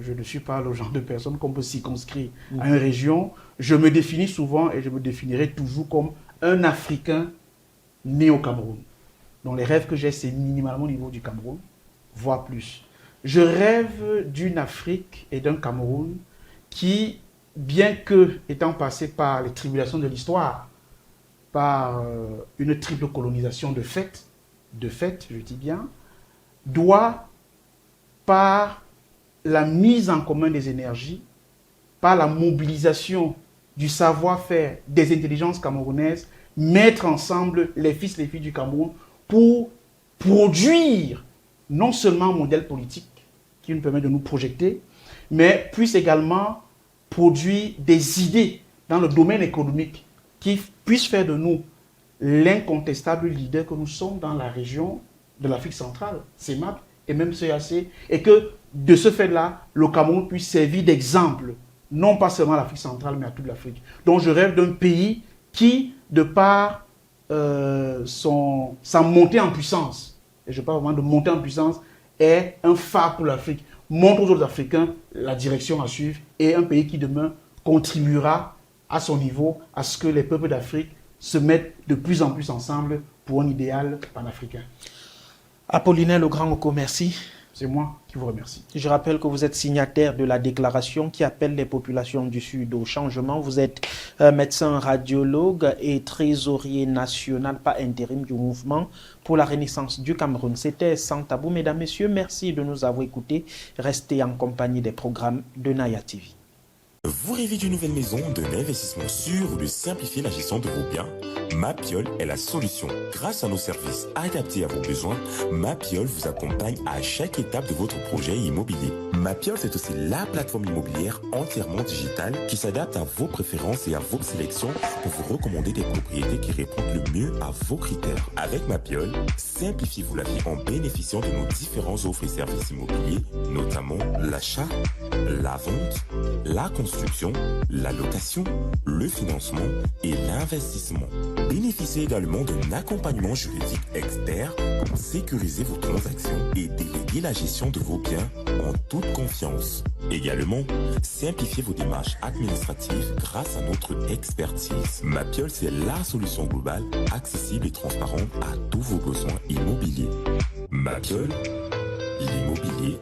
Je ne suis pas le genre de personne qu'on peut circonscrire à une région. Je me définis souvent et je me définirai toujours comme un Africain né au Cameroun. Donc les rêves que j'ai, c'est minimalement au niveau du Cameroun, voire plus. Je rêve d'une Afrique et d'un Cameroun qui, bien que étant passé par les tribulations de l'histoire, par une triple colonisation de fait, je dis bien, doit, par la mise en commun des énergies, par la mobilisation du savoir-faire des intelligences camerounaises, mettre ensemble les fils et les filles du Cameroun pour produire non seulement un modèle politique qui nous permet de nous projeter, mais puisse également produire des idées dans le domaine économique qui puissent faire de nous l'incontestable leader que nous sommes dans la région de l'Afrique centrale, CEMAP et même CAC, et que de ce fait-là, le Cameroun puisse servir d'exemple, non pas seulement à l'Afrique centrale, mais à toute l'Afrique. Donc je rêve d'un pays qui, de par sa montée en puissance, et je parle vraiment de montée en puissance, est un phare pour l'Afrique, montre aux autres Africains la direction à suivre, et un pays qui demain contribuera à son niveau à ce que les peuples d'Afrique se mettent de plus en plus ensemble pour un idéal panafricain. Apollinaire Legrand-Oko, merci. C'est moi qui vous remercie. Je rappelle que vous êtes signataire de la déclaration qui appelle les populations du Sud au changement. Vous êtes médecin radiologue et trésorier national, pas intérim, du mouvement pour la renaissance du Cameroun. C'était Sans Tabou. Mesdames, Messieurs, merci de nous avoir écoutés. Restez en compagnie des programmes de Naya TV. Vous rêvez d'une nouvelle maison, d'un investissement sûr ou de simplifier la gestion de vos biens? Mapiol est la solution. Grâce à nos services adaptés à vos besoins, Mapiol vous accompagne à chaque étape de votre projet immobilier. Mapiol, c'est aussi la plateforme immobilière entièrement digitale qui s'adapte à vos préférences et à vos sélections pour vous recommander des propriétés qui répondent le mieux à vos critères. Avec Mapiol, simplifiez-vous la vie en bénéficiant de nos différents offres et services immobiliers, notamment l'achat, la vente, la construction, la location, le financement et l'investissement. Bénéficiez également d'un accompagnement juridique expert pour sécuriser vos transactions et déléguer la gestion de vos biens en toute confiance. Également, simplifiez vos démarches administratives grâce à notre expertise. Mapiol, c'est la solution globale, accessible et transparente à tous vos besoins immobiliers. Mapiol, l'immobilier